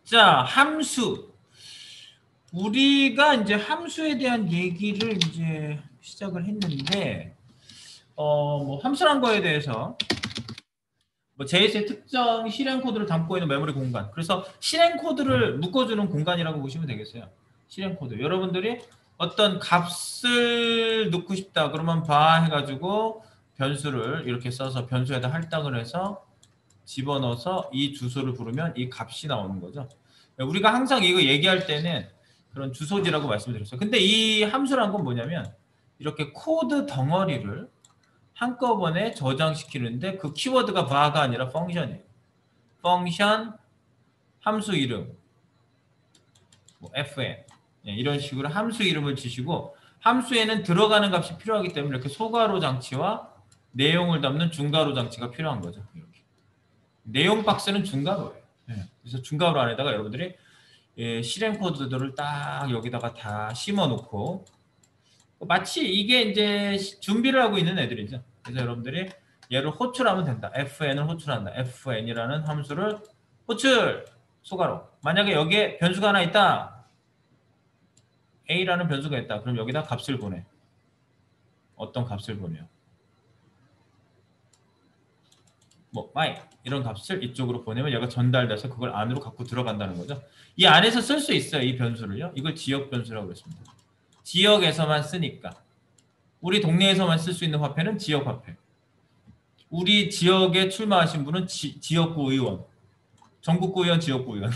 자, 함수. 우리가 이제 함수에 대한 얘기를 이제 시작을 했는데, 뭐 함수란 거에 대해서 뭐 JS의 특정 실행 코드를 담고 있는 메모리 공간. 그래서 실행 코드를 묶어주는 공간이라고 보시면 되겠어요. 실행 코드. 여러분들이 어떤 값을 넣고 싶다. 그러면 바 해가지고 변수를 이렇게 써서 변수에다 할당을 해서 집어넣어서 이 주소를 부르면 이 값이 나오는 거죠. 우리가 항상 이거 얘기할 때는 그런 주소지라고 말씀드렸어요. 근데 이 함수란 건 뭐냐면 이렇게 코드 덩어리를 한꺼번에 저장시키는데 그 키워드가 바가 아니라 펑션이에요. 펑션, 함수 이름, 뭐 fn 이런 식으로 함수 이름을 주시고 함수에는 들어가는 값이 필요하기 때문에 이렇게 소괄호 장치와 내용을 담는 중괄호 장치가 필요한 거죠. 이렇게. 내용 박스는 중괄호예요. 그래서 중괄호 안에다가 여러분들이 실행 코드들을 딱 여기다가 다 심어 놓고 마치 이게 이제 준비를 하고 있는 애들이죠. 그래서 여러분들이 얘를 호출하면 된다. fn을 호출한다. fn이라는 함수를 호출 소괄호. 만약에 여기에 변수가 하나 있다. a라는 변수가 있다. 그럼 여기다 값을 보내. 어떤 값을 보내요? 뭐 my 이런 값을 이쪽으로 보내면 얘가 전달돼서 그걸 안으로 갖고 들어간다는 거죠. 이 안에서 쓸 수 있어요. 이 변수를요. 이걸 지역 변수라고 했습니다. 지역에서만 쓰니까. 우리 동네에서만 쓸 수 있는 화폐는 지역 화폐. 우리 지역에 출마하신 분은 지역구 의원, 전국구 의원, 지역구 의원.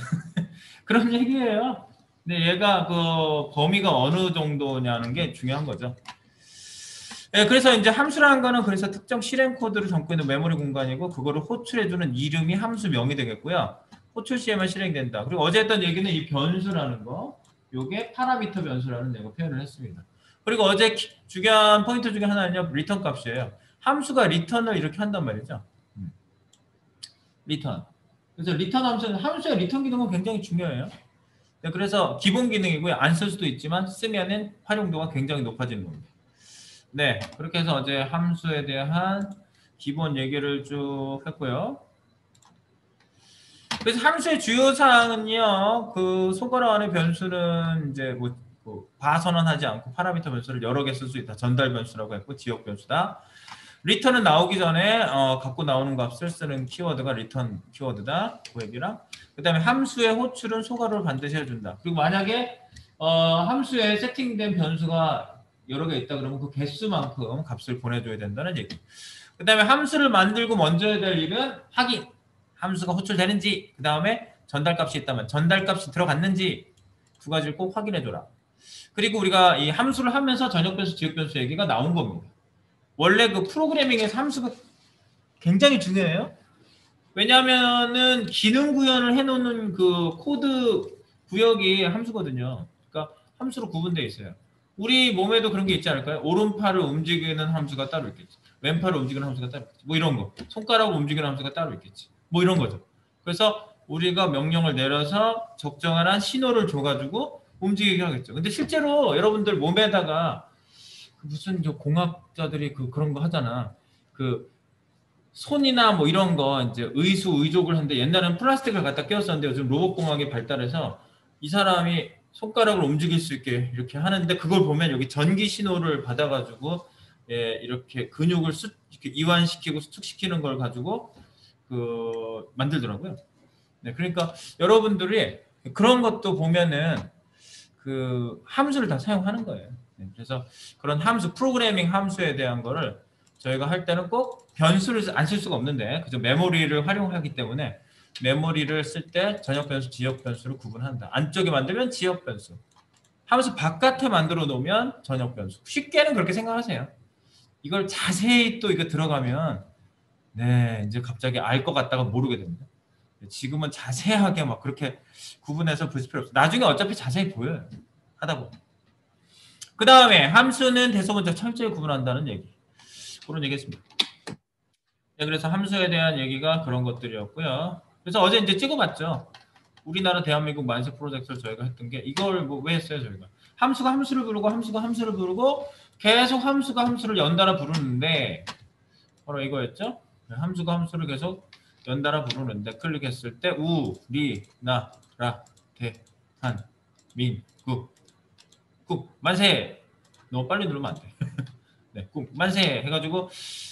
그런 얘기예요. 근데 얘가 그 범위가 어느 정도냐는 게 중요한 거죠. 네, 그래서 이제 함수라는 거는 그래서 특정 실행 코드를 담고 있는 메모리 공간이고 그거를 호출해주는 이름이 함수명이 되겠고요. 호출 시에만 실행된다. 그리고 어제 했던 얘기는 이 변수라는 거, 요게 파라미터 변수라는 내가 표현을 했습니다. 그리고 어제 중요한 포인트 중에 하나는요, 리턴 값이에요. 함수가 리턴을 이렇게 한단 말이죠. 리턴. 그래서 리턴 함수의 리턴 기능은 굉장히 중요해요. 네, 그래서 기본 기능이고요. 안 쓸 수도 있지만 쓰면은 활용도가 굉장히 높아지는 겁니다. 네, 그렇게 해서 어제 함수에 대한 기본 얘기를 쭉 했고요. 그래서 함수의 주요 사항은요, 그 소괄호 안의 변수는 이제 뭐 바선언하지 않고 파라미터 변수를 여러 개 쓸 수 있다. 전달 변수라고 했고 지역 변수다. 리턴은 나오기 전에 갖고 나오는 값을 쓰는 키워드가 리턴 키워드다. 고액이랑. 그다음에 함수의 호출은 소괄호를 반드시 해준다. 그리고 만약에 함수에 세팅된 변수가 여러 개 있다 그러면 그 개수만큼 값을 보내줘야 된다는 얘기. 그 다음에 함수를 만들고 먼저 해야 될 일은 확인. 함수가 호출되는지, 그 다음에 전달값이 있다면 전달값이 들어갔는지 두 가지를 꼭 확인해줘라. 그리고 우리가 이 함수를 하면서 전역변수, 지역변수 얘기가 나온 겁니다. 원래 그 프로그래밍에서 함수가 굉장히 중요해요. 왜냐하면은 기능 구현을 해놓는 그 코드 구역이 함수거든요. 그러니까 함수로 구분되어 있어요. 우리 몸에도 그런 게 있지 않을까요? 오른팔을 움직이는 함수가 따로 있겠지. 왼팔을 움직이는 함수가 따로 있겠지. 뭐 이런 거. 손가락을 움직이는 함수가 따로 있겠지. 뭐 이런 거죠. 그래서 우리가 명령을 내려서 적정한 신호를 줘가지고 움직이게 하겠죠. 근데 실제로 여러분들 몸에다가 무슨 공학자들이 그런 거 하잖아. 그 손이나 뭐 이런 거 이제 의족을 하는데 옛날에는 플라스틱을 갖다 끼웠었는데 요즘 로봇공학이 발달해서 이 사람이 손가락을 움직일 수 있게 이렇게 하는데 그걸 보면 여기 전기 신호를 받아가지고 이렇게 근육을 이렇게 이완시키고 수축시키는 걸 가지고 만들더라고요. 네, 그러니까 여러분들이 그런 것도 보면은 그 함수를 다 사용하는 거예요. 네, 그래서 그런 함수, 프로그래밍 함수에 대한 거를 저희가 할 때는 꼭 변수를 안 쓸 수가 없는데 그죠? 메모리를 활용하기 때문에 메모리를 쓸 때 전역 변수, 지역 변수를 구분한다. 안쪽에 만들면 지역 변수, 함수 바깥에 만들어 놓으면 전역 변수. 쉽게는 그렇게 생각하세요. 이걸 자세히 또 이거 들어가면 네 이제 갑자기 알 것 같다가 모르게 됩니다. 지금은 자세하게 막 그렇게 구분해서 보실 필요 없어요. 나중에 어차피 자세히 보여요. 하다 보면. 그 다음에 함수는 대소문자 철저히 구분한다는 얘기. 그런 얘기 했습니다. 네, 그래서 함수에 대한 얘기가 그런 것들이었고요. 그래서 어제 이제 찍어봤죠. 우리나라 대한민국 만세 프로젝트를 저희가 했던 게 이걸 뭐 왜 했어요 저희가. 함수가 함수를 부르고 함수가 함수를 부르고 계속 함수가 함수를 연달아 부르는데 바로 이거였죠. 함수가 함수를 계속 연달아 부르는데 클릭했을 때 우, 리, 나 라, 대, 한, 민, 국 만세. 너무 빨리 누르면 안 돼. 네, 국 만세 해가지고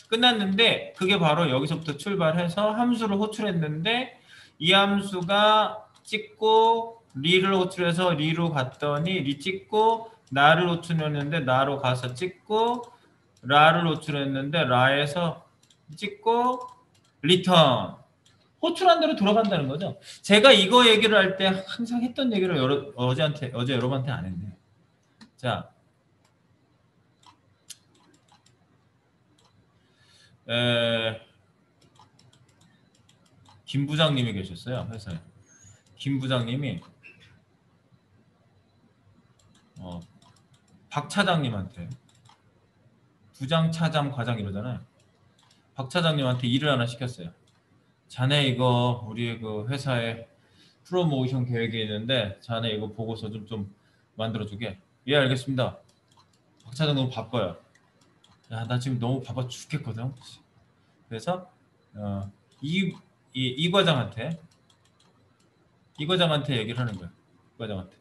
끝났는데 그게 바로 여기서부터 출발해서 함수를 호출했는데 이 함수가 찍고 리를 호출해서 리로 갔더니 리 찍고 나를 호출했는데 나로 가서 찍고 라를 호출했는데 라에서 찍고 리턴 호출한 대로 돌아간다는 거죠. 제가 이거 얘기를 할 때 항상 했던 얘기를 어제 여러분한테 안 했네. 자, 김 부장님이 계셨어요, 회사에. 김 부장님이 박 차장님한테 부장, 차장, 과장 이러잖아요. 박 차장님한테 일을 하나 시켰어요. 자네 이거 우리 그 회사에 프로모션 계획이 있는데 자네 이거 보고서 좀 만들어주게. 예, 알겠습니다. 박 차장 너무 바빠요. 야, 나 지금 너무 바빠 죽겠거든. 그래서 이 과장한테 얘기를 하는 거예요. 이 과장한테.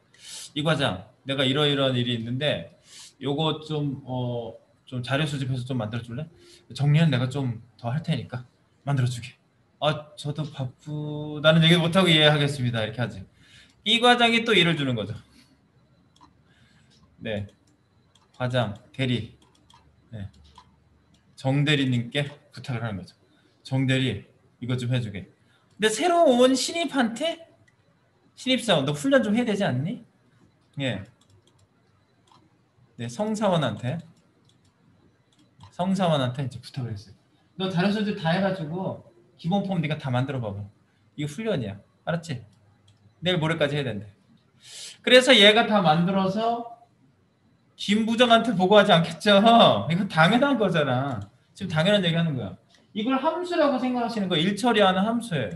이 과장, 내가 이러이러한 일이 있는데 요거 좀 자료 수집해서 좀 만들어줄래? 정리는 내가 좀 더 할 테니까 만들어주게. 아, 저도 바쁘다는 얘기 못하고 이해하겠습니다. 이렇게 하지. 이 과장이 또 일을 주는 거죠. 네, 과장, 대리, 네. 정 대리님께 부탁을 하는 거죠. 정 대리, 이거 좀 해주게. 근데 새로 온 신입한테 신입사원, 너 훈련 좀 해야 되지 않니? 예. 네, 성사원한테 이제 부탁을 했어요. 너 다른 소들 다 해가지고 기본 폼 네가 다 만들어 봐봐. 이거 훈련이야. 알았지? 내일 모레까지 해야 된대. 그래서 얘가 다 만들어서 김 부장한테 보고하지 않겠죠? 이거 당연한 거잖아. 지금 당연한 얘기 하는 거야. 이걸 함수라고 생각하시는 거예요. 일 처리하는 함수예요.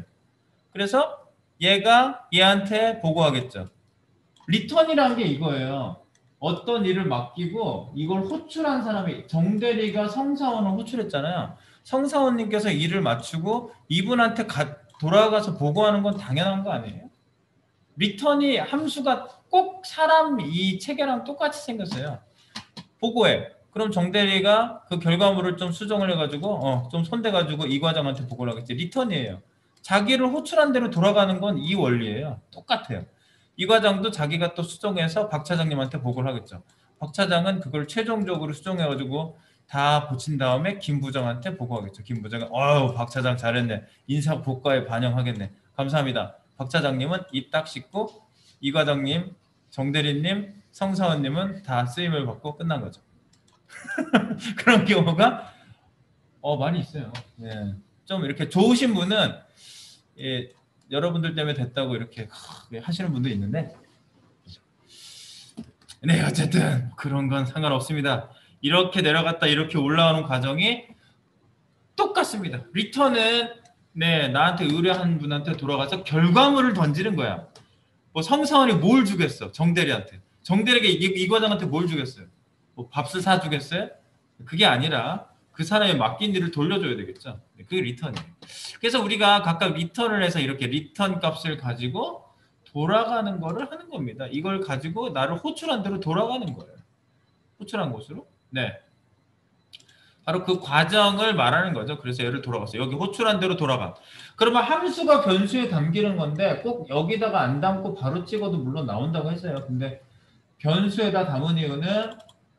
그래서 얘가 얘한테 보고하겠죠. 리턴이라는 게 이거예요. 어떤 일을 맡기고 이걸 호출한 사람이 정대리가 성사원을 호출했잖아요. 성사원님께서 일을 마치고 이분한테 돌아가서 보고하는 건 당연한 거 아니에요? 리턴이 함수가 꼭 사람 이 체계랑 똑같이 생겼어요. 보고해. 그럼 정대리가 그 결과물을 좀 수정을 해가지고 좀 손대가지고 이 과장한테 보고를 하겠지. 리턴이에요. 자기를 호출한 대로 돌아가는 건 이 원리예요. 똑같아요. 이 과장도 자기가 또 수정해서 박 차장님한테 보고를 하겠죠. 박 차장은 그걸 최종적으로 수정해가지고 다 붙인 다음에 김 부장한테 보고하겠죠. 김 부장은 박 차장 잘했네. 인사 고과에 반영하겠네. 감사합니다. 박 차장님은 입 딱 씻고 이 과장님, 정대리님, 성사원님은 다 쓰임을 받고 끝난 거죠. 그런 경우가 많이 있어요. 예. 좀 이렇게 좋으신 분은 여러분들 때문에 됐다고 이렇게 하시는 분도 있는데 네, 어쨌든 그런 건 상관없습니다. 이렇게 내려갔다 이렇게 올라오는 과정이 똑같습니다. 리턴은 나한테 의뢰한 분한테 돌아가서 결과물을 던지는 거야. 뭐 성사원이 뭘 주겠어? 정대리한테. 정대리에게 이 과장한테 뭘 주겠어요? 뭐 밥을 사주겠어요? 그게 아니라 그 사람이 맡긴 일을 돌려줘야 되겠죠. 그게 리턴이에요. 그래서 우리가 각각 리턴을 해서 이렇게 리턴 값을 가지고 돌아가는 거를 하는 겁니다. 이걸 가지고 나를 호출한 대로 돌아가는 거예요. 호출한 곳으로. 네. 바로 그 과정을 말하는 거죠. 그래서 얘를 돌아갔어요. 여기 호출한 대로 돌아가. 그러면 함수가 변수에 담기는 건데 꼭 여기다가 안 담고 바로 찍어도 물론 나온다고 했어요. 근데 변수에다 담은 이유는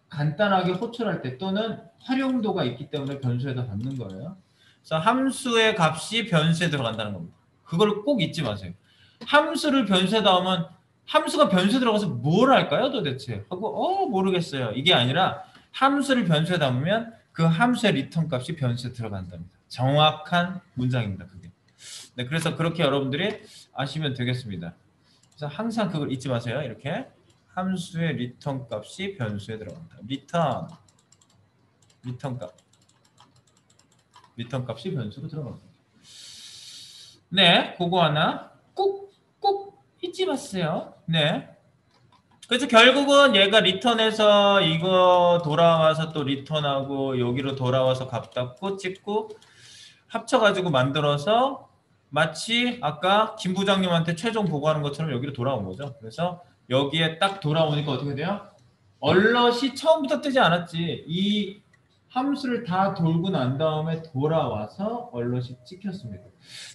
간단하게 호출할 때 또는 활용도가 있기 때문에 변수에다 담는 거예요. 그래서 함수의 값이 변수에 들어간다는 겁니다. 그걸 꼭 잊지 마세요. 함수를 변수에 담으면 함수가 변수에 들어가서 뭘 할까요 도대체? 하고 모르겠어요. 이게 아니라 함수를 변수에 담으면 그 함수의 리턴 값이 변수에 들어간답니다. 정확한 문장입니다. 그게. 네, 그래서 그렇게 여러분들이 아시면 되겠습니다. 그래서 항상 그걸 잊지 마세요. 이렇게 함수의 리턴 값이 변수에 들어간다. 리턴 값이 변수로 들어갑니다. 네, 그거 하나 꼭 잊지 마세요. 네. 그래서 결국은 얘가 리턴해서 이거 돌아와서 또 리턴하고 여기로 돌아와서 값 닫고 찍고 합쳐가지고 만들어서 마치 아까 김 부장님한테 최종 보고하는 것처럼 여기로 돌아온 거죠. 그래서 여기에 딱 돌아오니까 어떻게 돼요? 얼럿이 처음부터 뜨지 않았지. 이 함수를 다 돌고 난 다음에 돌아와서 얼럿이 찍혔습니다.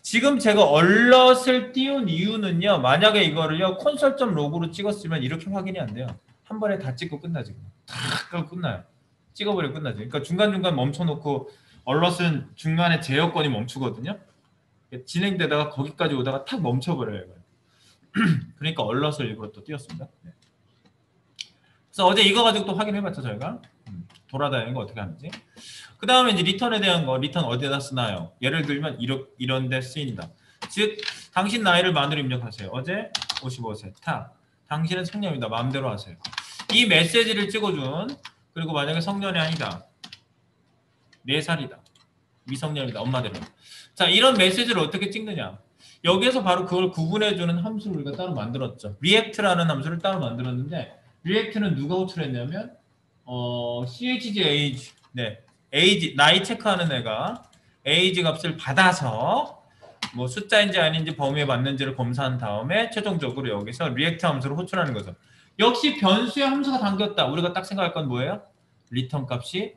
지금 제가 얼럿을 띄운 이유는요. 만약에 이거를요. 콘솔.log로 찍었으면 이렇게 확인이 안 돼요. 한 번에 다 찍고 끝나지. 탁 하고 끝나요. 찍어버리고 끝나지. 그러니까 중간중간 멈춰놓고 얼럿은 중간에 제어권이 멈추거든요. 진행되다가 거기까지 오다가 탁 멈춰버려요. 그러니까 얼럿을 일부러 또 띄웠습니다. 네. 그래서 어제 이거 가지고 또 확인해봤죠 저희가. 돌아다니는 거 어떻게 하는지. 그 다음에 이제 리턴에 대한 거, 리턴 어디에다 쓰나요? 예를 들면 이런 데 쓰인다. 즉 당신 나이를 만으로 입력하세요. 어제 55세 탁. 당신은 성년입니다. 마음대로 하세요. 이 메시지를 찍어준. 그리고 만약에 성년이 아니다. 4살이다. 미성년이다. 엄마대로. 자, 이런 메시지를 어떻게 찍느냐. 여기에서 바로 그걸 구분해주는 함수를 우리가 따로 만들었죠. react라는 함수를 따로 만들었는데 react는 누가 호출했냐면 chg age, 네, age 나이 체크하는 애가 age 값을 받아서 뭐 숫자인지 아닌지 범위에 맞는지를 검사한 다음에 최종적으로 여기서 react 함수를 호출하는 거죠. 역시 변수에 함수가 담겼다. 우리가 딱 생각할 건 뭐예요? 리턴 값이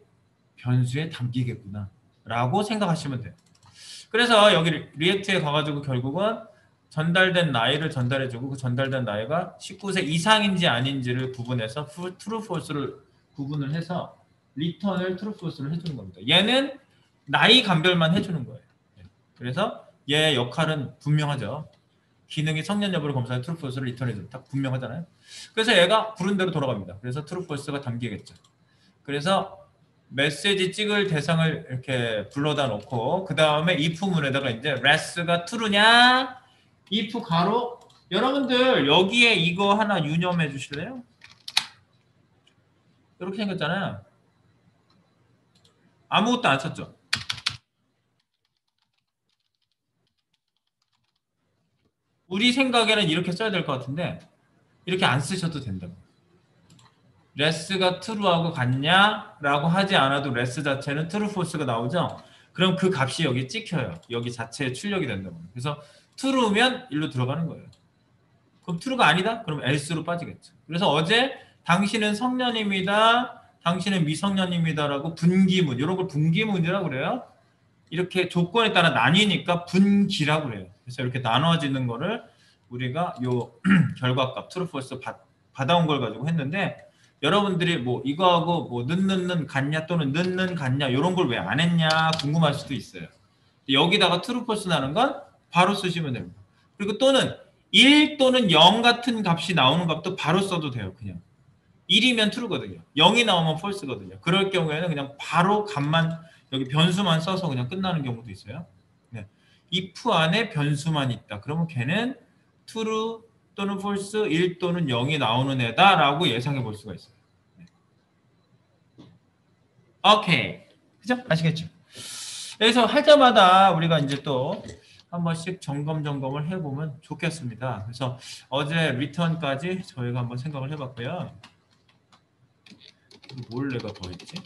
변수에 담기겠구나 라고 생각하시면 돼요. 그래서 여기 리액트에 가가지고 결국은 전달된 나이를 전달해주고 그 전달된 나이가 19세 이상인지 아닌지를 구분해서 true, false를 구분을 해서 리턴을 true, false를 해주는 겁니다. 얘는 나이 감별만 해주는 거예요. 그래서 얘 역할은 분명하죠. 기능이 성년 여부를 검사해 true, false를 리턴해주는 딱 분명하잖아요. 그래서 얘가 부른 대로 돌아갑니다. 그래서 true, false가 담기겠죠. 그래서 메시지 찍을 대상을 이렇게 불러다 놓고 그 다음에 if 문에다가 이제 les가 true냐 if 가로 여러분들 여기에 이거 하나 유념해 주실래요? 이렇게 생겼잖아요. 아무것도 안 썼죠. 우리 생각에는 이렇게 써야 될 것 같은데 이렇게 안 쓰셔도 된다고. 레스가 true하고 같냐라고 하지 않아도 레스 자체는 true, false가 나오죠. 그럼 그 값이 여기 찍혀요. 여기 자체에 출력이 된다고. 그래서 true면 일로 들어가는 거예요. 그럼 true가 아니다? 그럼 else로 빠지겠죠. 그래서 어제 당신은 성년입니다. 당신은 미성년입니다라고 분기문, 이런 걸 분기문이라고 그래요. 이렇게 조건에 따라 나뉘니까 분기라고 그래요. 그래서 이렇게 나눠지는 거를 우리가 요 결과값 true, false 받아온 걸 가지고 했는데 여러분들이 뭐 이거하고 뭐 는 같냐 또는 는 같냐 이런 걸 왜 안 했냐 궁금할 수도 있어요. 여기다가 true, false 나는 건 바로 쓰시면 됩니다. 그리고 또는 1 또는 0 같은 값이 나오는 값도 바로 써도 돼요. 그냥 1이면 true거든요. 0이 나오면 false거든요. 그럴 경우에는 그냥 바로 값만 여기 변수만 써서 그냥 끝나는 경우도 있어요. 네. if 안에 변수만 있다. 그러면 걔는 true 또는 false, 1 또는 0이 나오는 애다라고 예상해 볼 수가 있어요. 네. 오케이. 그죠? 아시겠죠? 여기서 할 때마다 우리가 이제 또 한 번씩 점검을 해보면 좋겠습니다. 그래서 어제 리턴까지 저희가 한번 생각을 해봤고요. 뭘 내가 더 했지?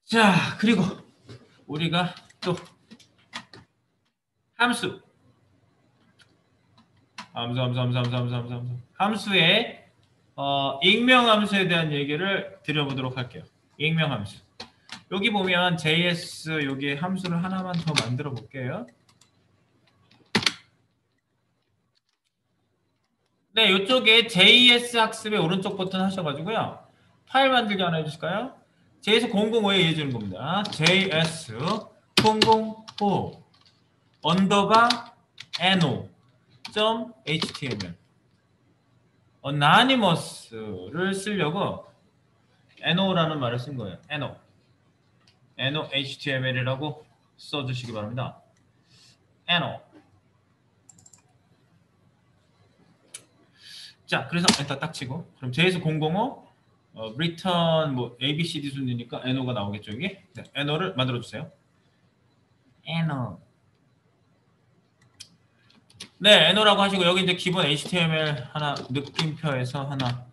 자, 그리고 우리가 또 함수의 익명함수에 대한 얘기를 드려보도록 할게요. 익명함수. 여기 보면 JS 여기 함수를 하나만 더 만들어 볼게요. 네, 이쪽에 JS 학습의 오른쪽 버튼 하셔가지고요. 파일 만들기 하나 해주실까요? JS 005에 이해 주는 겁니다. JS 005 언더바 no.html anonymous를 쓰려고 no라는 말을 쓴 거예요. no html이라고 써주시기 바랍니다. no. 자, 그래서 일단 딱 치고 그럼 JS 005 return 뭐 ABCD 순이니까 no가 나오겠죠 여기. 네, no를 만들어 주세요. no. 네, no라고 하시고 여기 이제 기본 HTML 하나 느낌표에서 하나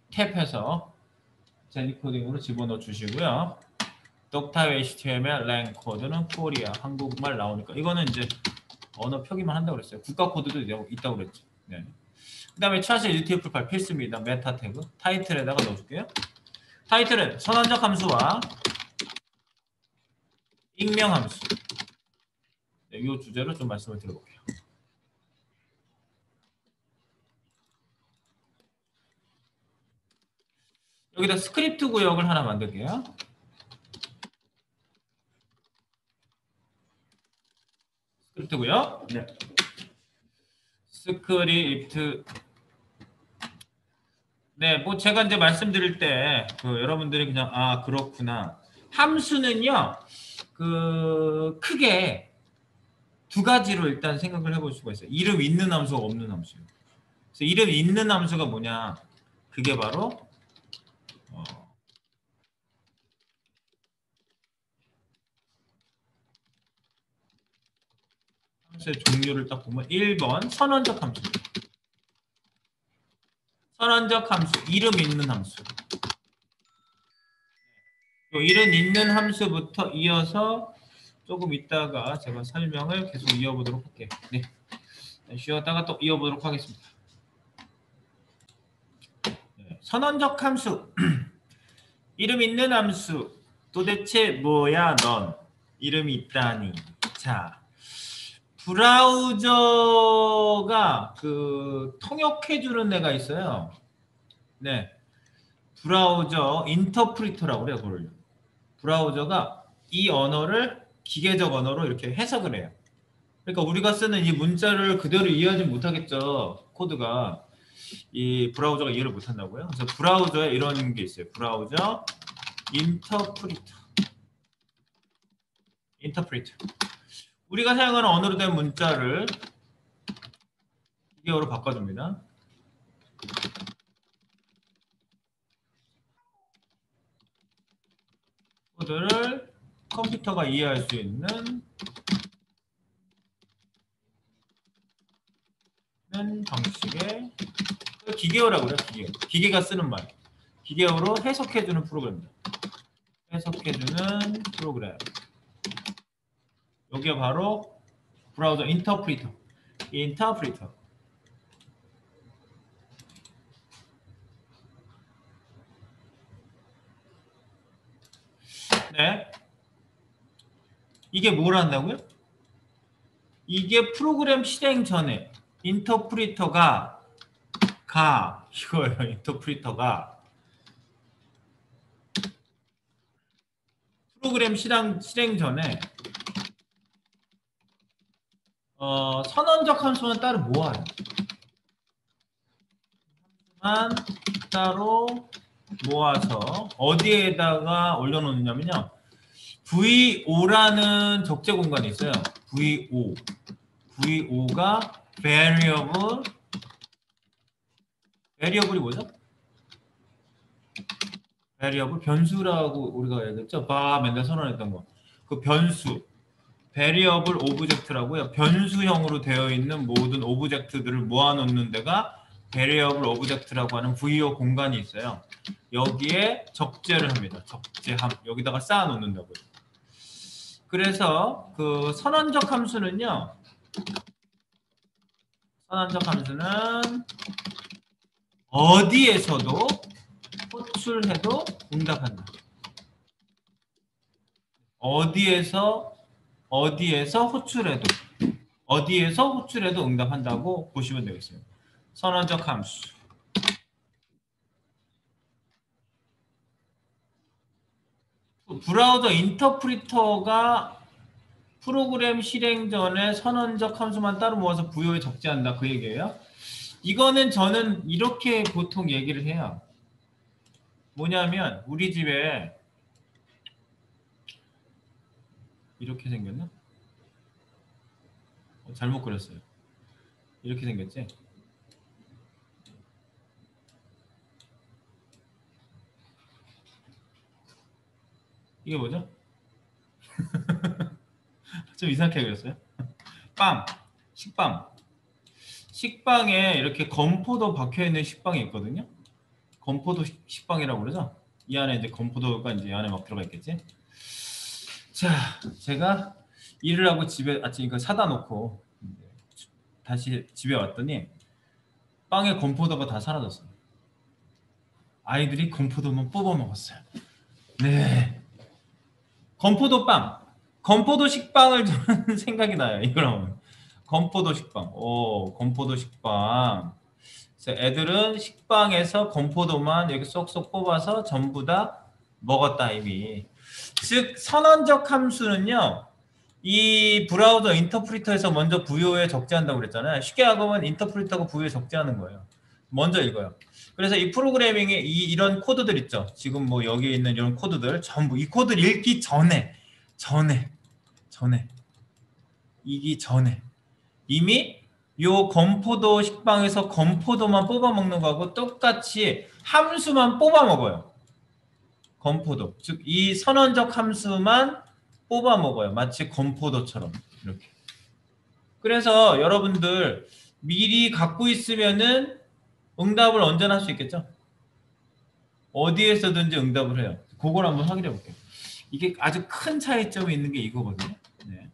탭해서 젤리 코딩으로 집어넣어 주시고요. 독타입 HTML, 랭 코드는 코리아, 한국말 나오니까 이거는 이제 언어 표기만 한다고 그랬어요. 국가 코드도 있다고 그랬죠. 네. 그다음에 차시 UTF 파일 필수입니다. 메타 태그 타이틀에다가 넣어줄게요. 타이틀은 선언적 함수와 익명 함수. 네, 이 주제로 좀 말씀을 드려볼게요. 여기다 스크립트 구역을 하나 만들게요. 스크립트 구역. 네. 스크립트. 네, 뭐 제가 이제 말씀드릴 때 여러분들이 그냥 아 그렇구나. 함수는요, 크게 두 가지로 일단 생각을 해볼 수가 있어요. 이름 있는 함수가 없는 함수요. 그래서 이름 있는 함수가 뭐냐? 그게 바로 함수의 종류를 딱 보면 1번 선언적 함수. 선언적 함수, 이름 있는 함수. 이름 있는 함수부터 이어서 조금 있다가 제가 설명을 계속 이어보도록 할게요. 네. 쉬었다가 또 이어보도록 하겠습니다. 네. 선언적 함수. 이름 있는 함수. 도대체 뭐야 넌? 이름이 있다니. 자, 브라우저가 통역해주는 애가 있어요. 네. 브라우저 인터프리터라고 그래요, 그걸. 브라우저가 이 언어를 기계적 언어로 이렇게 해석을 해요. 그러니까 우리가 쓰는 이 문자를 그대로 이해하지 못하겠죠. 코드가. 이 브라우저가 이해를 못한다고요. 그래서 브라우저에 이런 게 있어요. 브라우저 인터프리터. 우리가 사용하는 언어로 된 문자를 기계어로 바꿔줍니다. 코드를 컴퓨터가 이해할 수 있는 방식의 기계어라고 그래요. 기계가 쓰는 말. 기계어로 해석해주는 프로그램입니다. 해석해주는 프로그램. 여기가 바로 브라우저 인터프리터. 네. 이게 뭘 한다고요? 이게 프로그램 실행 전에 인터프리터가 이거예요. 인터프리터가 프로그램 실행 전에 선언적 함수만 따로 모아요. 따로 모아서 어디에다가 올려놓느냐면요. VO라는 적재 공간이 있어요. VO가 variable이 뭐죠? variable 변수라고 우리가 얘기했죠. 맨날 선언했던 거. 그 변수 variable object라고요. 변수형으로 되어 있는 모든 오브젝트들을 모아놓는 데가 variable object라고 하는 VO 공간이 있어요. 여기에 적재를 합니다. 적재함. 여기다가 쌓아놓는다고요. 그래서 선언적 함수는요. 선언적 함수는 어디에서도 호출해도 응답한다. 어디에서 호출해도 응답한다고 보시면 되겠어요. 선언적 함수. 브라우저 인터프리터가 프로그램 실행 전에 선언적 함수만 따로 모아서 부여에 적재한다. 그 얘기예요. 이거는 저는 이렇게 보통 얘기를 해요. 뭐냐면 우리 집에 이렇게 생겼나? 잘못 그렸어요. 이렇게 생겼지? 이게 뭐죠? 좀 이상하게 그렸어요. 식빵에 이렇게 건포도 박혀있는 식빵이 있거든요. 건포도 식빵이라고 그러죠. 이 안에 이제 건포도가 이제 안에 막 들어가 있겠지. 자, 제가 일을 하고 집에 아침 이거 사다 놓고 다시 집에 왔더니 빵에 건포도가 다 사라졌어요. 아이들이 건포도만 뽑아 먹었어요. 네. 건포도 빵. 건포도 식빵을 저는 생각이 나요. 이거랑 건포도 식빵. 오, 건포도 식빵. 그래서 애들은 식빵에서 건포도만 이렇게 쏙쏙 뽑아서 전부 다 먹었다 이미. 즉 선언적 함수는요. 이 브라우저 인터프리터에서 먼저 부여에 적재한다고 그랬잖아요. 쉽게 하면 인터프리터가 부여에 적재하는 거예요. 먼저 읽어요. 그래서 이 프로그래밍에 이런 코드들 있죠. 지금 뭐 여기에 있는 이런 코드들 전부 이 코드를 읽기 전에 이기 전에 이미 요 건포도 식빵에서 건포도만 뽑아 먹는 거하고 똑같이 함수만 뽑아 먹어요. 건포도. 즉 이 선언적 함수만 뽑아 먹어요. 마치 건포도처럼 이렇게. 그래서 여러분들 미리 갖고 있으면은 응답을 언제나 할 수 있겠죠? 어디에서든지 응답을 해요. 그걸 한번 확인해 볼게요. 이게 아주 큰 차이점이 있는 게 이거거든요. 네.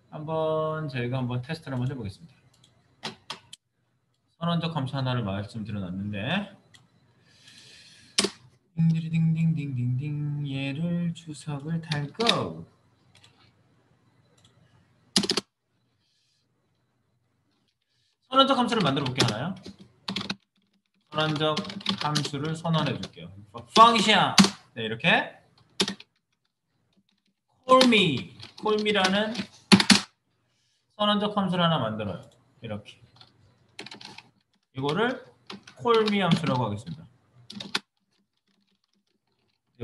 한번 저희가 한번 테스트를 한번 해보겠습니다. 선언적 함수 하나를 말씀드려 놨는데 딩딩딩딩딩딩 얘를 주석을 달고 선언적 함수를 만들어 볼게요. 하나요? 선언적 함수를 선언해 줄게요. function 네, 이렇게 call me라는 선언적 함수를 하나 만들어요. 이렇게 이거를 call me 함수라고 하겠습니다.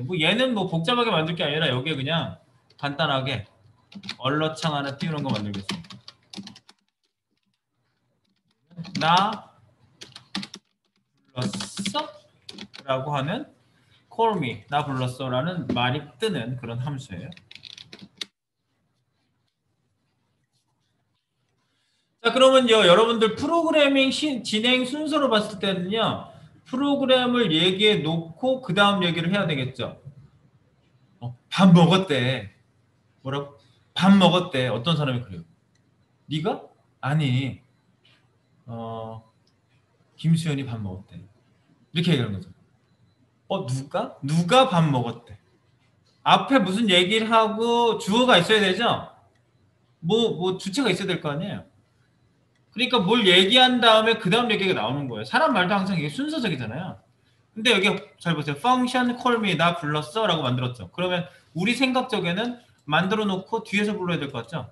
뭐 얘는 뭐 복잡하게 만들 게 아니라 여기에 그냥 간단하게 얼러창 하나 띄우는 거 만들겠습니다. 나 불렀어? 라고 하는 call me, 나 불렀어 라는 말이 뜨는 그런 함수예요. 자, 그러면요, 여러분들 프로그래밍 진행 순서로 봤을 때는요, 프로그램을 얘기해 놓고 그 다음 얘기를 해야 되겠죠. 밥 먹었대. 뭐라고? 밥 먹었대. 어떤 사람이 그래요? 네가? 아니, 김수현이 밥 먹었대. 이렇게 얘기하는 거죠. 누가? 누가 밥 먹었대. 앞에 무슨 얘기를 하고 주어가 있어야 되죠? 뭐 주체가 있어야 될 거 아니에요? 그러니까 뭘 얘기한 다음에 그 다음 얘기가 나오는 거예요. 사람 말도 항상 이게 순서적이잖아요. 근데 여기 잘 보세요. function call me, 나 불렀어 라고 만들었죠. 그러면 우리 생각적에는 만들어 놓고 뒤에서 불러야 될 것 같죠?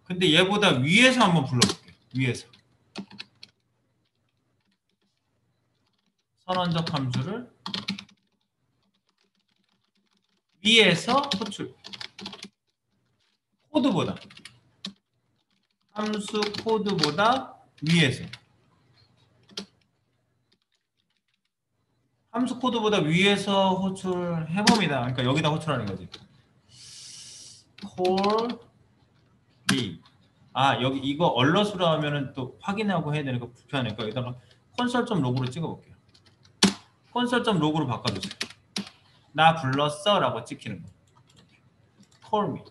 근데 얘보다 위에서 한번 불러볼게요. 위에서. 선언적 함수를 위에서 호출. 코드보다. 함수 코드보다 위에서. 함수 코드보다 위에서 호출해봅니다. 그러니까 여기다 호출하는 거지. call me. 여기 이거 얼럿으로 하면은 또 확인하고 해야 되니까 불편하니까 여기다가 console.log로 찍어볼게요. console.log로 바꿔주세요. 나 불렀어 라고 찍히는 거. call me.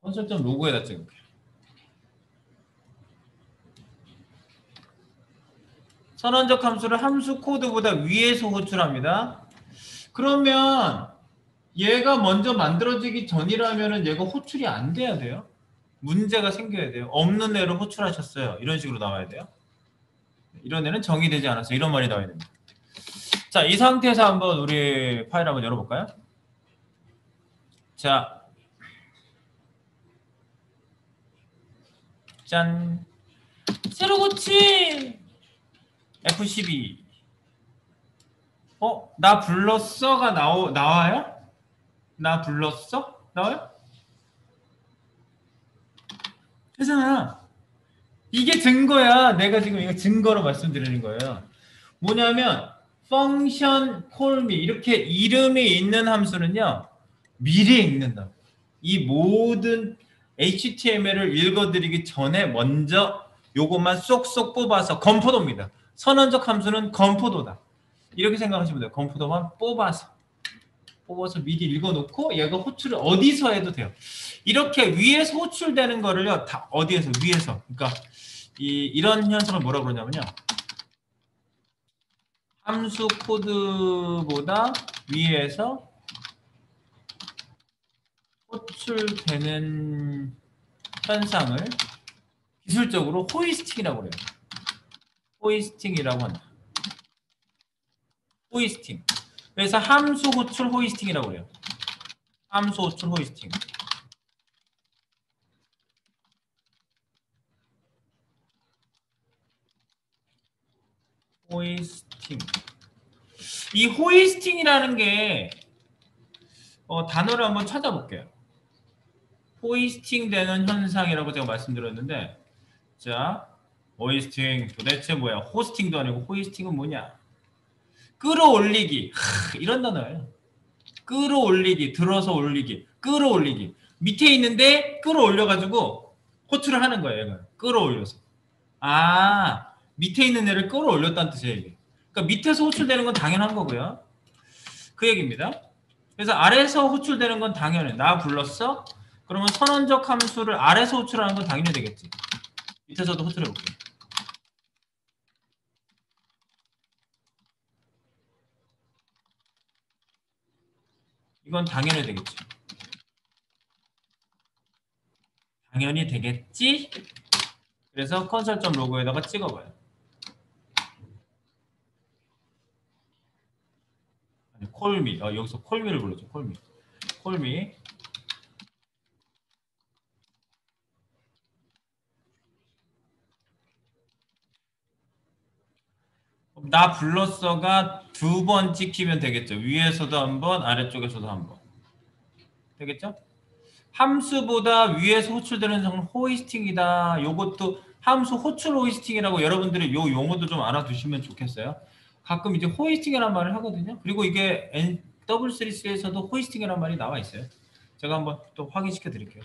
console.log에다 찍을게요. 선언적 함수를 함수 코드보다 위에서 호출합니다. 그러면 얘가 먼저 만들어지기 전이라면 얘가 호출이 안 돼야 돼요. 문제가 생겨야 돼요. 없는 애를 호출하셨어요. 이런 식으로 나와야 돼요. 이런 애는 정의되지 않았어요. 이런 말이 나와야 됩니다. 자, 이 상태에서 한번 우리 파일 한번 열어볼까요? 자, 짠. 새로 고치 F12. 나 불렀어가 나와요? 나 불렀어? 나와요? 되잖아. 이게 증거야. 내가 지금 이거 증거로 말씀드리는 거예요. 뭐냐면 function call me 이렇게 이름이 있는 함수는요. 미리 읽는다. 이 모든 HTML을 읽어드리기 전에 먼저 요것만 쏙쏙 뽑아서 건포도입니다. 선언적 함수는 건포도다. 이렇게 생각하시면 돼요. 건포도만 뽑아서 뽑아서 미리 읽어놓고 얘가 호출을 어디서 해도 돼요. 이렇게 위에서 호출되는 거를요, 다 어디에서 위에서. 그러니까 이런 현상을 뭐라고 그러냐면요, 함수 코드보다 위에서 호출되는 현상을 기술적으로 호이스팅이라고 그래요. 호이스팅이라고 한다. 호이스팅. 그래서 함수 호출 호이스팅이라고 그래요. 함수 호출 호이스팅. 호이스팅. 이 호이스팅이라는 게 단어를 한번 찾아볼게요. 호이스팅 되는 현상이라고 제가 말씀드렸는데, 자, 호이스팅 도대체 뭐야? 호스팅도 아니고 호이스팅은 뭐냐? 끌어올리기. 이런 단어예요. 끌어올리기, 들어서 올리기, 끌어올리기. 밑에 있는데 끌어올려가지고 호출을 하는 거예요. 얘가. 끌어올려서. 아, 밑에 있는 애를 끌어올렸다는 뜻이에요. 이게. 그러니까 밑에서 호출되는 건 당연한 거고요. 그 얘기입니다. 그래서 아래에서 호출되는 건 당연해. 나 불렀어? 그러면 선언적 함수를 아래에서 호출하는 건 당연히 되겠지. 밑에서도 호출해볼게요. 이건 당연히 되겠지. 당연히 되겠지? 그래서 컨설점 로고에다가 찍어봐요. 아니, 콜미. 여기서 콜미를 불러줘. 콜미. 콜미. 나 불렀어가 두 번 찍히면 되겠죠. 위에서도 한 번, 아래쪽에서도 한 번. 되겠죠? 함수보다 위에서 호출되는 성은 호이스팅이다. 요것도 함수 호출 호이스팅이라고 여러분들이 요 용어도 좀 알아두시면 좋겠어요. 가끔 이제 호이스팅이라는 말을 하거든요. 그리고 이게 W3C에서도 호이스팅이라는 말이 나와 있어요. 제가 한번 또 확인시켜 드릴게요.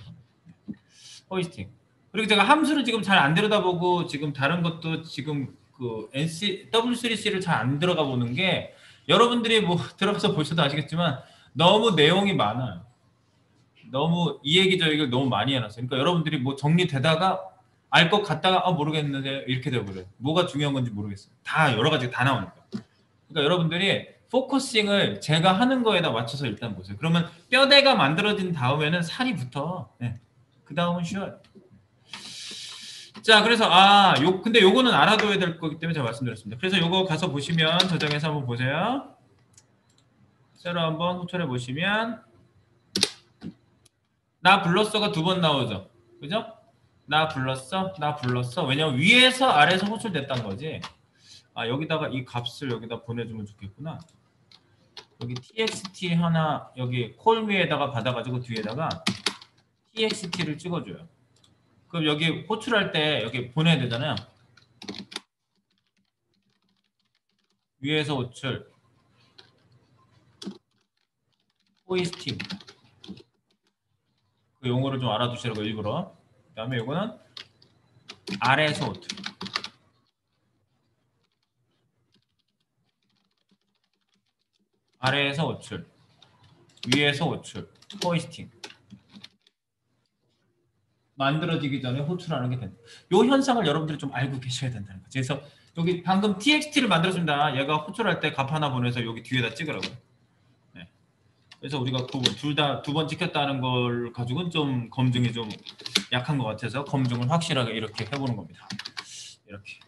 호이스팅. 그리고 제가 함수를 지금 잘 안 들여다보고 지금 다른 것도 지금 그 W3C를 잘 안 들어가 보는 게 여러분들이 뭐 들어가서 보셔도 아시겠지만 너무 내용이 많아요. 너무 이 얘기 저 얘기를 너무 많이 해놨어요. 그러니까 여러분들이 뭐 정리되다가 알 것 같다가 모르겠는데 이렇게 돼버려요. 뭐가 중요한 건지 모르겠어요. 다 여러 가지 다 나오니까. 그러니까 여러분들이 포커싱을 제가 하는 거에다 맞춰서 일단 보세요. 그러면 뼈대가 만들어진 다음에는 살이 붙어. 네. 그 다음은 쉬워요. 자, 그래서 근데 요거는 알아둬야 될 거기 때문에 제가 말씀드렸습니다. 그래서 요거 가서 보시면 저장해서 한번 보세요. 새로 한번 호출해 보시면 나 불렀어가 두 번 나오죠. 그죠? 나 불렀어? 나 불렀어? 왜냐면 위에서 아래에서 호출됐다는 거지. 여기다가 이 값을 여기다 보내주면 좋겠구나. 여기 txt 하나 여기 콜미에다가 받아가지고 뒤에다가 txt를 찍어줘요. 그럼 여기 호출할 때 여기 보내야 되잖아요. 위에서 호출 호이스팅 그 용어를 좀 알아두시라고 일부러. 그 다음에 이거는 아래에서 호출 아래에서 호출 위에서 호출 호이스팅 만들어지기 전에 호출하는 게 된다. 이 현상을 여러분들이 좀 알고 계셔야 된다는 거죠. 그래서 여기 방금 txt를 만들었습니다. 얘가 호출할 때 값 하나 보내서 여기 뒤에다 찍으라고요. 네. 그래서 우리가 둘 다 두 번 찍혔다는 걸 가지고는 좀 검증이 좀 약한 것 같아서 검증을 확실하게 이렇게 해보는 겁니다. 이렇게.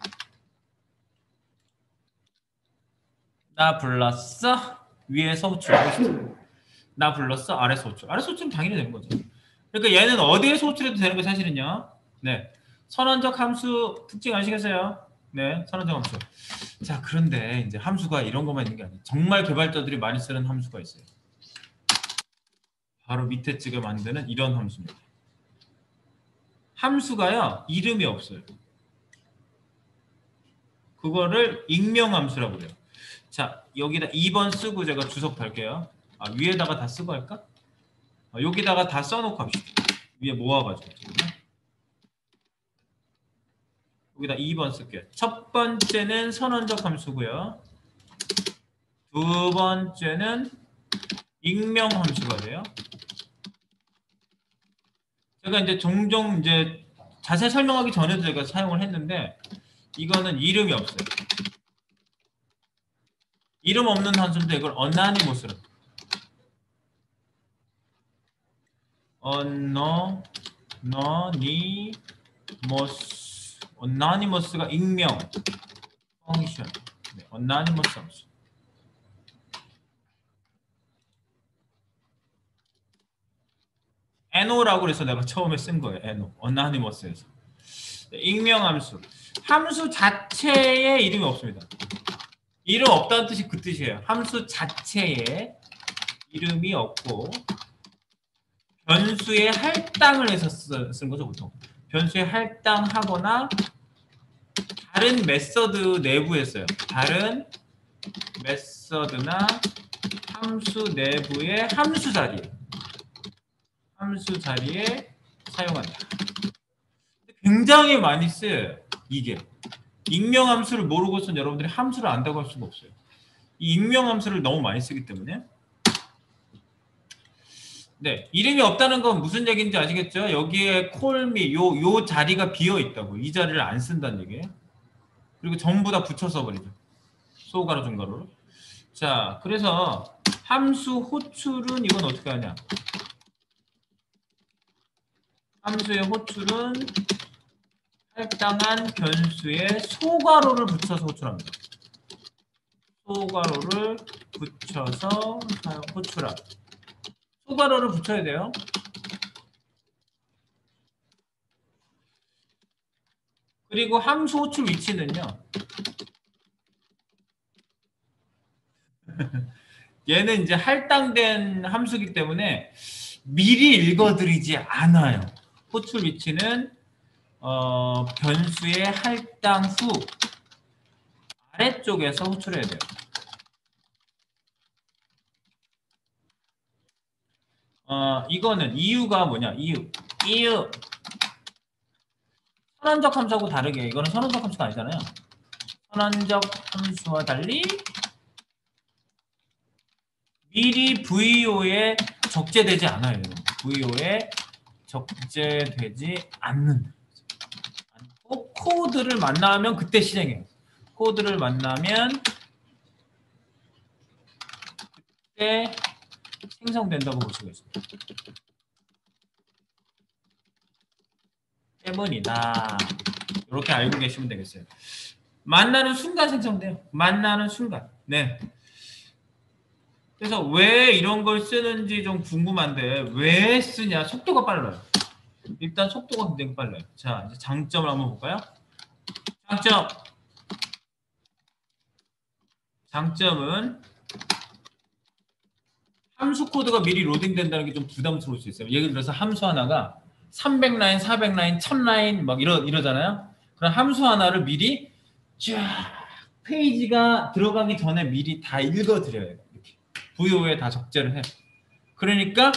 나 불렀어? 위에서 호출. 나 불렀어? 아래서 호출. 아래서 호출은 당연히 되는 거죠. 그러니까 얘는 어디에서 호출해도 되는 거 사실은요. 네. 선언적 함수 특징 아시겠어요? 네. 선언적 함수. 자, 그런데 이제 함수가 이런 것만 있는 게 아니에요. 정말 개발자들이 많이 쓰는 함수가 있어요. 바로 밑에 찍어 만드는 이런 함수입니다. 함수가요. 이름이 없어요. 그거를 익명함수라고 그래요. 자, 여기다 2번 쓰고 제가 주석 달게요. 위에다가 다 쓰고 할까? 여기다가 다 써놓고 합시다. 위에 모아가지고. 여기다 2번 쓸게요. 첫 번째는 선언적 함수고요. 두 번째는 익명 함수가 돼요. 제가 이제 종종 이제 자세히 설명하기 전에도 제가 사용을 했는데 이거는 이름이 없어요. 이름 없는 함수인데 이걸 어나니머스로. 어나니머스가 익명 펑션. 네, 어나니머스 함수. NO라고 그래서 내가 처음에 쓴 거예요. NO. 어나니머스에서. 네, 익명 함수. 함수 자체에 이름이 없습니다. 이름 없다는 뜻이 그 뜻이에요. 함수 자체에 이름이 없고 변수에 할당을 해서 쓴 거죠, 보통. 변수에 할당하거나 다른 메서드 내부에 써요. 다른 메서드나 함수 내부의 함수 자리에 사용한다. 굉장히 많이 쓰여요. 이게. 익명 함수를 모르고선 여러분들이 함수를 안다고 할 수가 없어요. 이 익명 함수를 너무 많이 쓰기 때문에. 네, 이름이 없다는 건 무슨 얘기인지 아시겠죠? 여기에 콜미 요 자리가 비어 있다고. 이 자리를 안 쓴다는 얘기예요. 그리고 전부 다 붙여서 버리죠. 소가로 중가로. 자, 그래서 함수 호출은 이건 어떻게 하냐? 함수의 호출은 할당한 변수에 소괄호를 붙여서 호출합니다. 소괄호를 붙여서 호출함. 소괄호를 붙여야 돼요. 그리고 함수 호출 위치는요. 얘는 이제 할당된 함수이기 때문에 미리 읽어드리지 않아요. 호출 위치는 변수의 할당 후 아래쪽에서 호출해야 돼요. 이거는 이유가 뭐냐? 이유. 선언적 함수하고 다르게 이거는 선언적 함수가 아니잖아요. 선언적 함수와 달리 미리 VO에 적재되지 않아요. VO에 적재되지 않는. 코드를 만나면 그때 실행해요. 코드를 만나면 그때 생성된다고 볼 수가 있습니다. 때문이다. 이렇게 알고 계시면 되겠어요. 만나는 순간 생성돼요. 만나는 순간. 네. 그래서 왜 이런 걸 쓰는지 좀 궁금한데 왜 쓰냐? 속도가 빨라요. 일단 속도가 굉장히 빨라요. 자, 이제 장점을 한번 볼까요? 장점은 함수 코드가 미리 로딩된다는 게 좀 부담스러울 수 있어요. 예를 들어서 함수 하나가 300라인, 400라인, 1000라인 막 이러잖아요. 그럼 함수 하나를 미리 쫙 페이지가 들어가기 전에 미리 다 읽어드려요. 이렇게 VO에 다 적재를 해요. 그러니까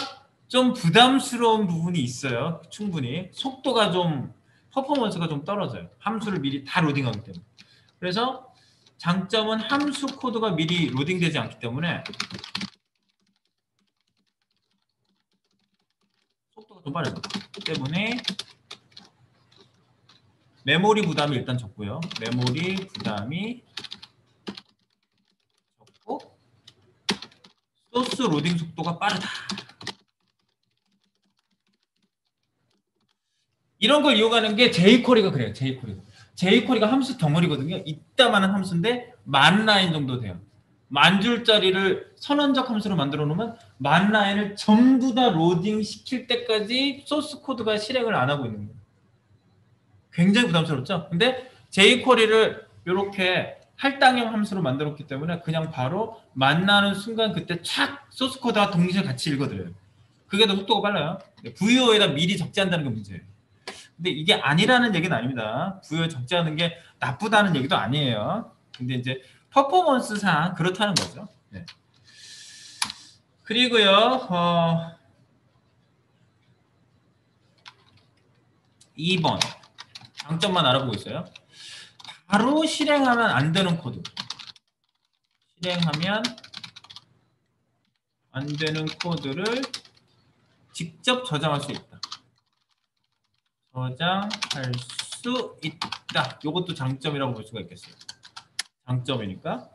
좀 부담스러운 부분이 있어요. 충분히. 속도가 좀 퍼포먼스가 좀 떨어져요. 함수를 미리 다 로딩하기 때문에. 그래서 장점은 함수 코드가 미리 로딩되지 않기 때문에 속도가 좀 빠르죠. 때문에 메모리 부담이 일단 적고요. 메모리 부담이 적고 소스 로딩 속도가 빠르다. 이런 걸 이용하는 게 jQuery가 그래요. jQuery가 함수 덩어리거든요. 이따만한 함수인데 10,000라인 정도 돼요. 10,000줄짜리를 선언적 함수로 만들어 놓으면 10,000라인을 전부 다 로딩 시킬 때까지 소스 코드가 실행을 안 하고 있는 거예요. 굉장히 부담스럽죠? 근데 jQuery를 이렇게 할당형 함수로 만들었기 때문에 그냥 바로 만나는 순간 그때 착 소스 코드와 동시에 같이 읽어드려요. 그게 더 속도가 빨라요. VO에다 미리 적재한다는 게 문제예요. 근데 이게 아니라는 얘기는 아닙니다. VO에 적재하는 게 나쁘다는 얘기도 아니에요. 근데 이제 퍼포먼스상 그렇다는 거죠. 네. 그리고요, 2번. 장점만 알아보고 있어요. 바로 실행하면 안 되는 코드. 실행하면 안 되는 코드를 직접 저장할 수 있다. 저장할 수 있다. 이것도 장점이라고 볼 수가 있겠어요. 장점이니까.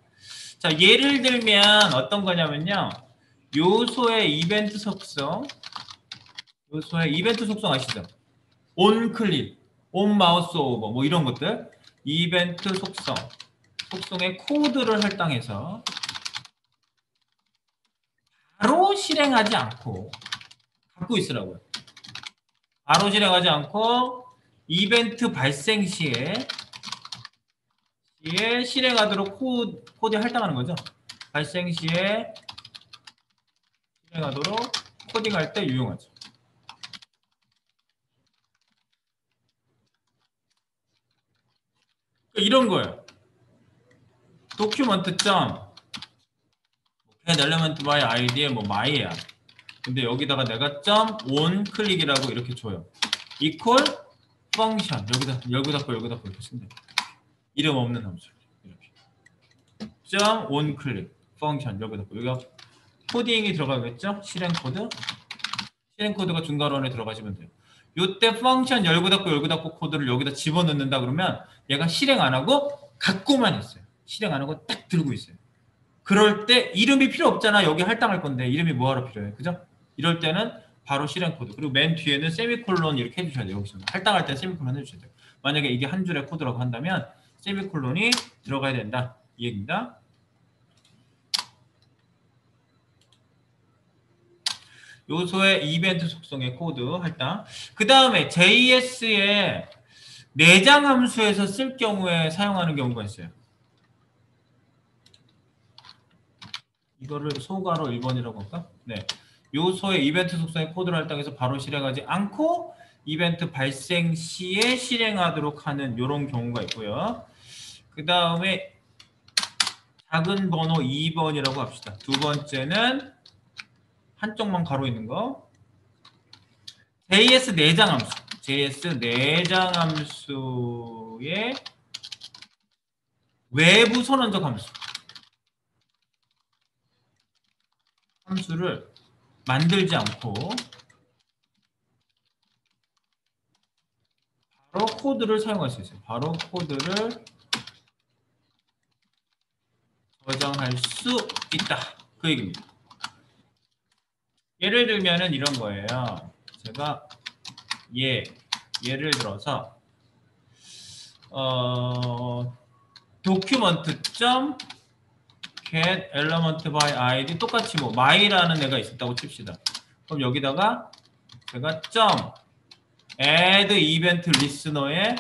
자, 예를 들면 어떤 거냐면요. 요소의 이벤트 속성. 요소의 이벤트 속성 아시죠? 온 클릭, 온 마우스 오버 뭐 이런 것들. 이벤트 속성. 속성의 코드를 할당해서 바로 실행하지 않고 갖고 있으라고요. 바로 실행하지 않고 이벤트 발생 시에 실행하도록 코드에 할당하는 거죠. 발생 시에 실행하도록 코딩할 때 유용하죠. 이런 거예요. 도큐먼트 점 get element by id에 뭐 my야. 근데 여기다가 내가 점 on 클릭이라고 이렇게 줘요. equal function 여기다 거 이렇게 쓴다. 이름 없는 함수 이렇게. 점 on 클릭 function 여기다 거 여기가 코딩이 들어가겠죠? 실행 코드가 중괄호 안에 들어가시면 돼요. 요때 펑션 열고 닫고 코드를 여기다 집어넣는다 그러면 얘가 실행 안 하고 갖고만 있어요. 실행 안 하고 딱 들고 있어요. 그럴 때 이름이 필요 없잖아. 여기 할당할 건데 이름이 뭐하러 필요해? 그죠? 이럴 때는 바로 실행 코드. 그리고 맨 뒤에는 세미콜론 이렇게 해주셔야 돼요. 여기서 할당할 때 세미콜론 해주셔야 돼요. 만약에 이게 한 줄의 코드라고 한다면 세미콜론이 들어가야 된다. 이 얘기입니다. 요소의 이벤트 속성의 코드 할당. 그 다음에 JS의 내장 함수에서 쓸 경우에 사용하는 경우가 있어요. 이거를 소괄호 1번이라고 할까? 네. 요소의 이벤트 속성의 코드를 할당해서 바로 실행하지 않고 이벤트 발생 시에 실행하도록 하는 이런 경우가 있고요. 그 다음에 작은 번호 2번이라고 합시다. 두 번째는 한쪽만 가로 있는 거. JS 내장 함수. JS 내장 함수의 외부 선언적 함수. 함수를 만들지 않고 바로 코드를 사용할 수 있어요. 바로 코드를 저장할 수 있다. 그 얘기입니다. 예를 들면은 이런 거예요. 제가 예를 들어서 document get element by id 똑같이 뭐 my라는 애가 있었다고 칩시다. 그럼 여기다가 제가 add event listener에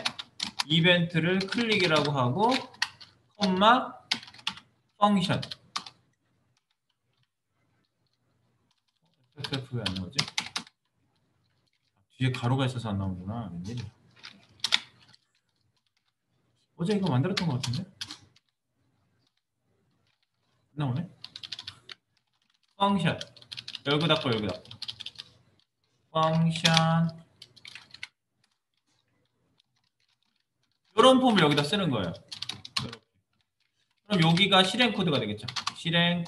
이벤트를 클릭이라고 하고 콤마 function 왜 안 나오지? 뒤에 가로가 있어서 안 나오는구나. 웬일이야. 어제 이거 만들었던 것 같은데? 안 나오네? function 열고 닫고 function 이런 폼을 여기다 쓰는 거예요. 그럼 여기가 실행 코드가 되겠죠. 실행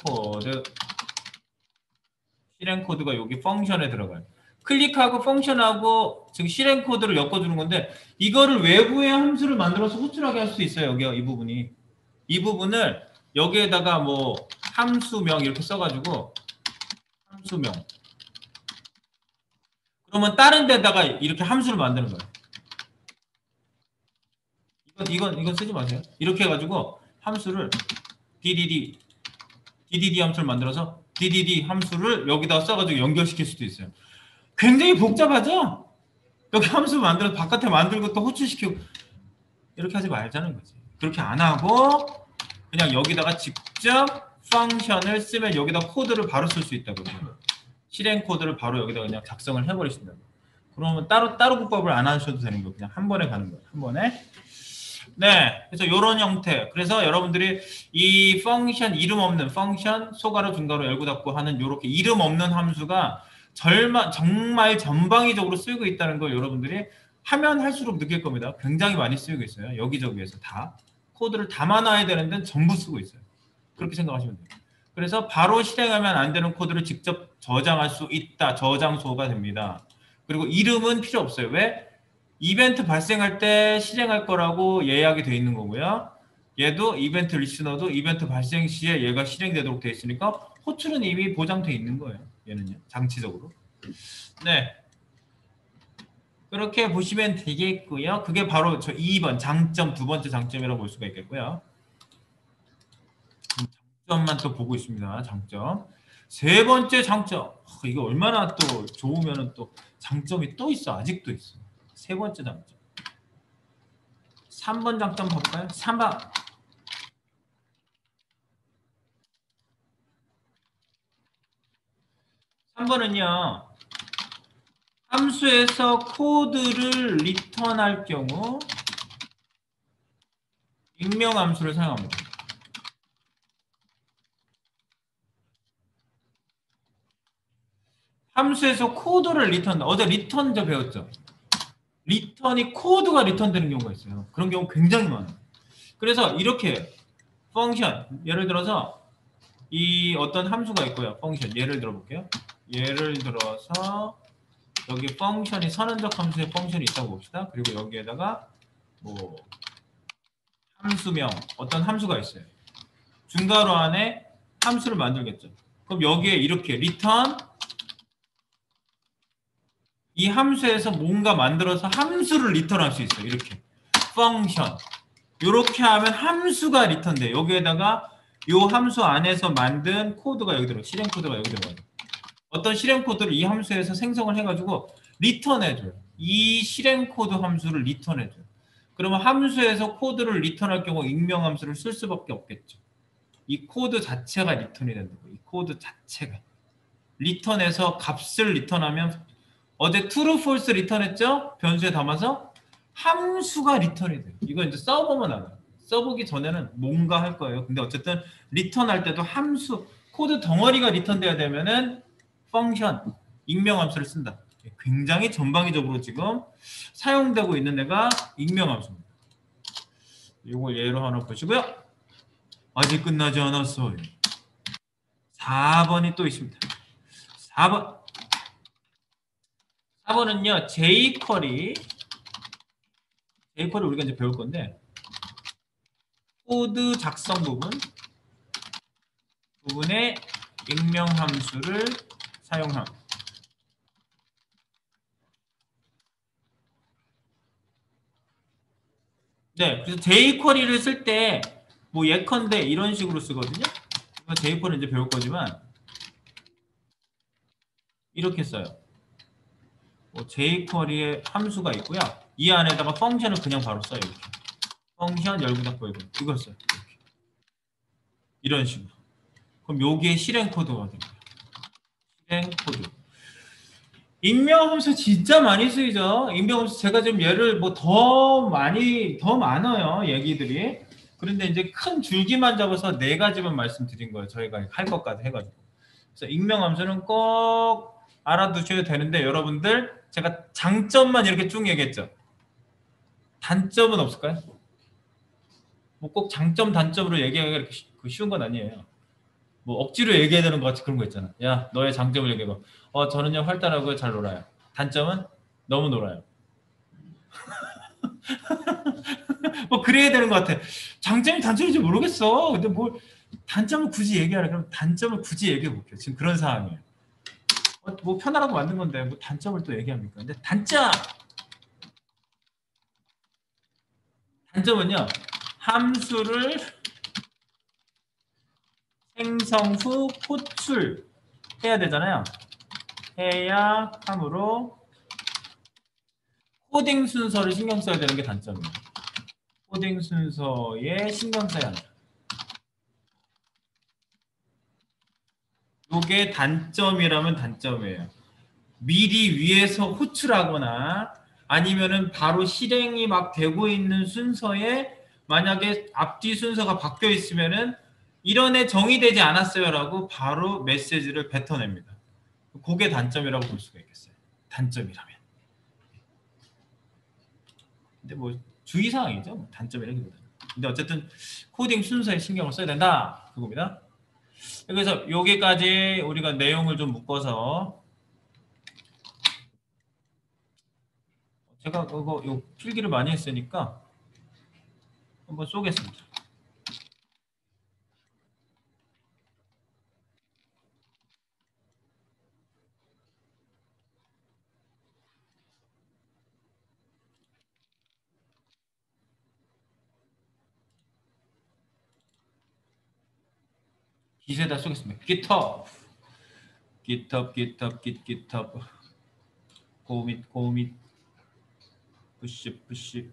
코드가 여기 펑션에 들어가요. 클릭하고 펑션하고 지금 실행 코드를 엮어주는 건데 이거를 외부의 함수를 만들어서 호출하게 할 수 있어요. 여기가 이 부분이. 이 부분을 여기에다가 뭐 함수명 이렇게 써가지고 함수명. 그러면 다른 데다가 이렇게 함수를 만드는 거예요. 이건 쓰지 마세요. 이렇게 해가지고 함수를 DDD 함수를 만들어서 DDD 함수를 여기다 써가지고 연결시킬 수도 있어요. 굉장히 복잡하죠? 여기 함수 만들어서 바깥에 만들고 또 호출시키고 이렇게 하지 말자는 거지. 그렇게 안 하고 그냥 여기다가 직접 펑션을 쓰면 여기다 코드를 바로 쓸 수 있다고 그래요. 실행 코드를 바로 여기다 그냥 작성을 해버리신다고. 그러면 따로 국밥을 안 하셔도 되는 거예요. 그냥 한 번에 가는 거예요. 한 번에. 네, 그래서 이런 형태. 그래서 여러분들이 이 펑션 이름 없는 펑션 소괄호 중괄호 열고 닫고 하는 이렇게 이름 없는 함수가 정말 전방위적으로 쓰이고 있다는 걸 여러분들이 하면 할수록 느낄 겁니다. 굉장히 많이 쓰이고 있어요. 여기저기에서 다 코드를 담아놔야 되는 데는 전부 쓰고 있어요. 그렇게 생각하시면 돼요. 그래서 바로 실행하면 안 되는 코드를 직접 저장할 수 있다. 저장소가 됩니다. 그리고 이름은 필요 없어요. 왜? 이벤트 발생할 때 실행할 거라고 예약이 되어 있는 거고요. 얘도 이벤트 리스너도 이벤트 발생 시에 얘가 실행되도록 되어 있으니까 호출은 이미 보장되어 있는 거예요. 얘는요. 장치적으로. 네. 그렇게 보시면 되겠고요. 그게 바로 저 2번 장점, 두 번째 장점이라고 볼 수가 있겠고요. 장점만 또 보고 있습니다. 장점. 세 번째 장점. 이거 얼마나 또 좋으면 또 장점이 또 있어. 아직도 있어. 세 번째 장점. 3번 장점 볼까요? 3번. 3번은요. 함수에서 코드를 리턴할 경우 익명 함수를 사용합니다. 함수에서 코드를 리턴, 어제 리턴 저 배웠죠? 리턴이 코드가 리턴되는 경우가 있어요. 그런 경우 굉장히 많아요. 그래서 이렇게 펑션, 예를 들어서 이 어떤 함수가 있고요. 펑션, 예를 들어 볼게요. 예를 들어서 여기 펑션이 선언적 함수의 펑션이 있다고 봅시다. 그리고 여기에다가 뭐 함수명, 어떤 함수가 있어요. 중괄호 안에 함수를 만들겠죠. 그럼 여기에 이렇게 return 이 함수에서 뭔가 만들어서 함수를 리턴할 수 있어요. 이렇게 function 이렇게 하면 함수가 리턴돼. 여기에다가 이 함수 안에서 만든 코드가 여기 들어. 실행 코드가 여기 들어가요. 어떤 실행 코드를 이 함수에서 생성을 해가지고 리턴해줘요. 이 실행 코드 함수를 리턴해줘요. 그러면 함수에서 코드를 리턴할 경우 익명 함수를 쓸 수밖에 없겠죠. 이 코드 자체가 리턴이 된다고. 이 코드 자체가 리턴해서 값을 리턴하면 어제 true, false 리턴했죠? 변수에 담아서 함수가 리턴이 돼요. 이거 이제 써보면 알아요. 써보기 전에는 뭔가 할 거예요. 근데 어쨌든 리턴할 때도 함수, 코드 덩어리가 리턴돼야 되면은 펑션, 익명 함수를 쓴다. 굉장히 전방위적으로 지금 사용되고 있는 애가 익명 함수입니다. 이걸 예로 하나 보시고요. 아직 끝나지 않았어요. 4번이 또 있습니다. 4번. 4번은요. jQuery 우리가 이제 배울 건데 코드 작성 부분에 익명 함수를 사용함. 네, 그래서 jQuery를 쓸 때 뭐 예컨대 이런 식으로 쓰거든요. jQuery 이제 배울 거지만 이렇게 써요. 뭐 jQuery에 함수가 있고요. 이 안에다가 펑션을 그냥 바로 써요. 이렇게. 펑션 열고 닫고 열고 이걸 써요. 이렇게. 이런 식으로. 그럼 요게 실행 코드가 됩니다. 실행 코드. 익명 함수 진짜 많이 쓰이죠. 익명 함수 제가 지금 예를 뭐 더 많아요. 얘기들이. 그런데 이제 큰 줄기만 잡아서 네 가지만 말씀드린 거예요. 저희가 할 것까지 해가지고. 그래서 익명 함수는 꼭 알아두셔야 되는데 여러분들 제가 장점만 이렇게 쭉 얘기했죠. 단점은 없을까요? 뭐 꼭 장점 단점으로 얘기하기가 이렇게 쉬운 건 아니에요. 뭐 억지로 얘기해야 되는 것 같이 그런 거 있잖아. 야, 너의 장점을 얘기해봐. 저는요 활달하고 잘 놀아요. 단점은 너무 놀아요. 뭐 그래야 되는 것 같아. 장점이 단점인지 모르겠어. 근데 뭘 단점을 굳이 얘기하라 그러면 단점을 굳이 얘기해 볼게요. 지금 그런 상황이에요. 뭐 편하라고 만든 건데 뭐 단점을 또 얘기합니까? 근데 단점은요 함수를 생성 후 호출해야 되잖아요. 해야 함으로 코딩 순서를 신경 써야 되는 게 단점이에요. 코딩 순서에 신경 써야 한다. 이게 단점이라면 단점이에요. 미리 위에서 호출하거나 아니면은 바로 실행이 막 되고 있는 순서에 만약에 앞뒤 순서가 바뀌어 있으면은 이런 애 정의되지 않았어요라고 바로 메시지를 뱉어냅니다. 그게 단점이라고 볼 수가 있겠어요. 단점이라면. 근데 뭐 주의사항이죠. 단점이라기보다는. 근데 어쨌든 코딩 순서에 신경을 써야 된다. 그겁니다. 그래서 여기까지 우리가 내용을 좀 묶어서 제가 그거 요 필기를 많이 했으니까 한번 쏘겠습니다. 깃에다 쏘겠습니다. 깃허브, 깃허브, 깃허브, 깃허브, 고밋, 고밋, 푸시, 푸시.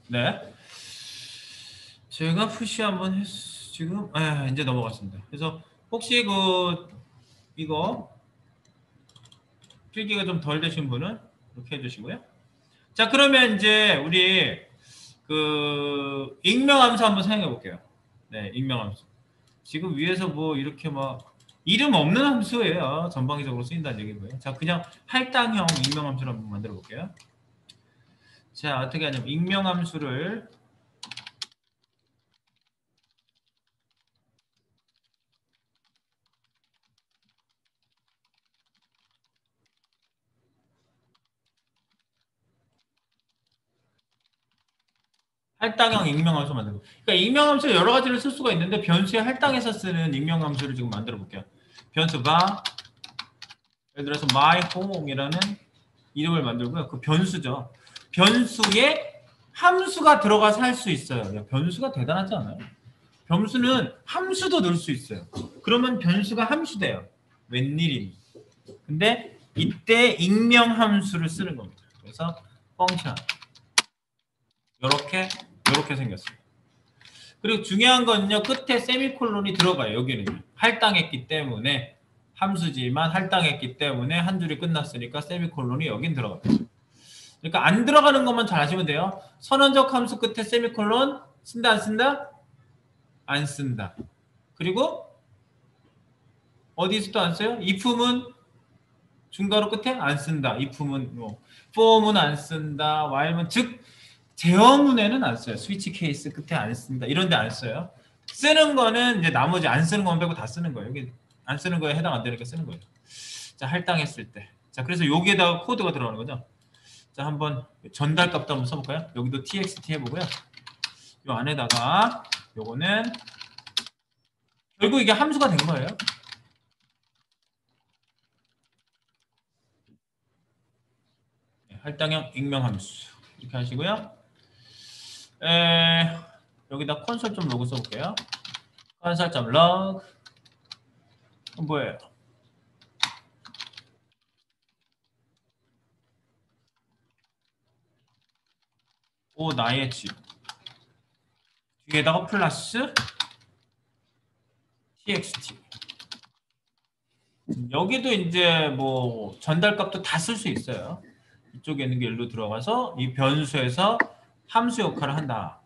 네. 제가 푸시 한번 지금 이제 넘어갔습니다. 그래서 혹시 이거 필기가 좀 덜 되신 분은 이렇게 해주시고요. 자, 그러면 이제 우리 익명함수 한번 사용해 볼게요. 네, 익명함수. 지금 위에서 뭐 이렇게 막 이름 없는 함수예요. 전방위적으로 쓰인다는 얘기고요. 자, 그냥 할당형 익명함수를 한번 만들어 볼게요. 자, 어떻게 하냐면 익명함수를 할당형 익명함수 만들고. 그러니까 익명함수 여러 가지를 쓸 수가 있는데 변수에 할당해서 쓰는 익명함수를 지금 만들어 볼게요. 변수가 예를 들어서 my home이라는 이름을 만들고요. 그 변수죠. 변수에 함수가 들어가서 할 수 있어요. 야, 변수가 대단하지 않아요? 변수는 함수도 넣을 수 있어요. 그러면 변수가 함수 돼요. 웬일이니? 근데 이때 익명 함수를 쓰는 겁니다. 그래서 펑션 이렇게 생겼어요. 그리고 중요한 건요. 끝에 세미콜론이 들어가요. 여기는 할당했기 때문에 함수지만 할당했기 때문에 한 줄이 끝났으니까 세미콜론이 여긴 들어갑니다. 그러니까 안 들어가는 것만 잘 아시면 돼요. 선언적 함수 끝에 세미콜론 쓴다 안 쓴다? 안 쓴다. 그리고 어디서도 안 써요? if문 중괄호 끝에 안 쓴다. if문 뭐 for문 안 쓴다. while문 즉 제어문에는 안 써요. 스위치 케이스 끝에 안 쓴다. 이런 데 안 써요. 쓰는 거는 이제 나머지 안 쓰는 건 빼고 다 쓰는 거예요. 여기 안 쓰는 거에 해당 안 되니까 쓰는 거예요. 자, 할당했을 때. 자, 그래서 여기에다가 코드가 들어가는 거죠. 자, 한번 전달 값도 한번 써볼까요? 여기도 txt 해보고요. 요 안에다가 요거는 결국 이게 함수가 된 거예요. 할당형 익명 함수 이렇게 하시고요. 여기다 console.log 써볼게요. console.log 뭐예요? 오 나의 집 뒤에다가 플러스 txt 여기도 이제 뭐 전달값도 다 쓸 수 있어요. 이쪽에 있는 게 일로 들어가서 이 변수에서 함수 역할을 한다.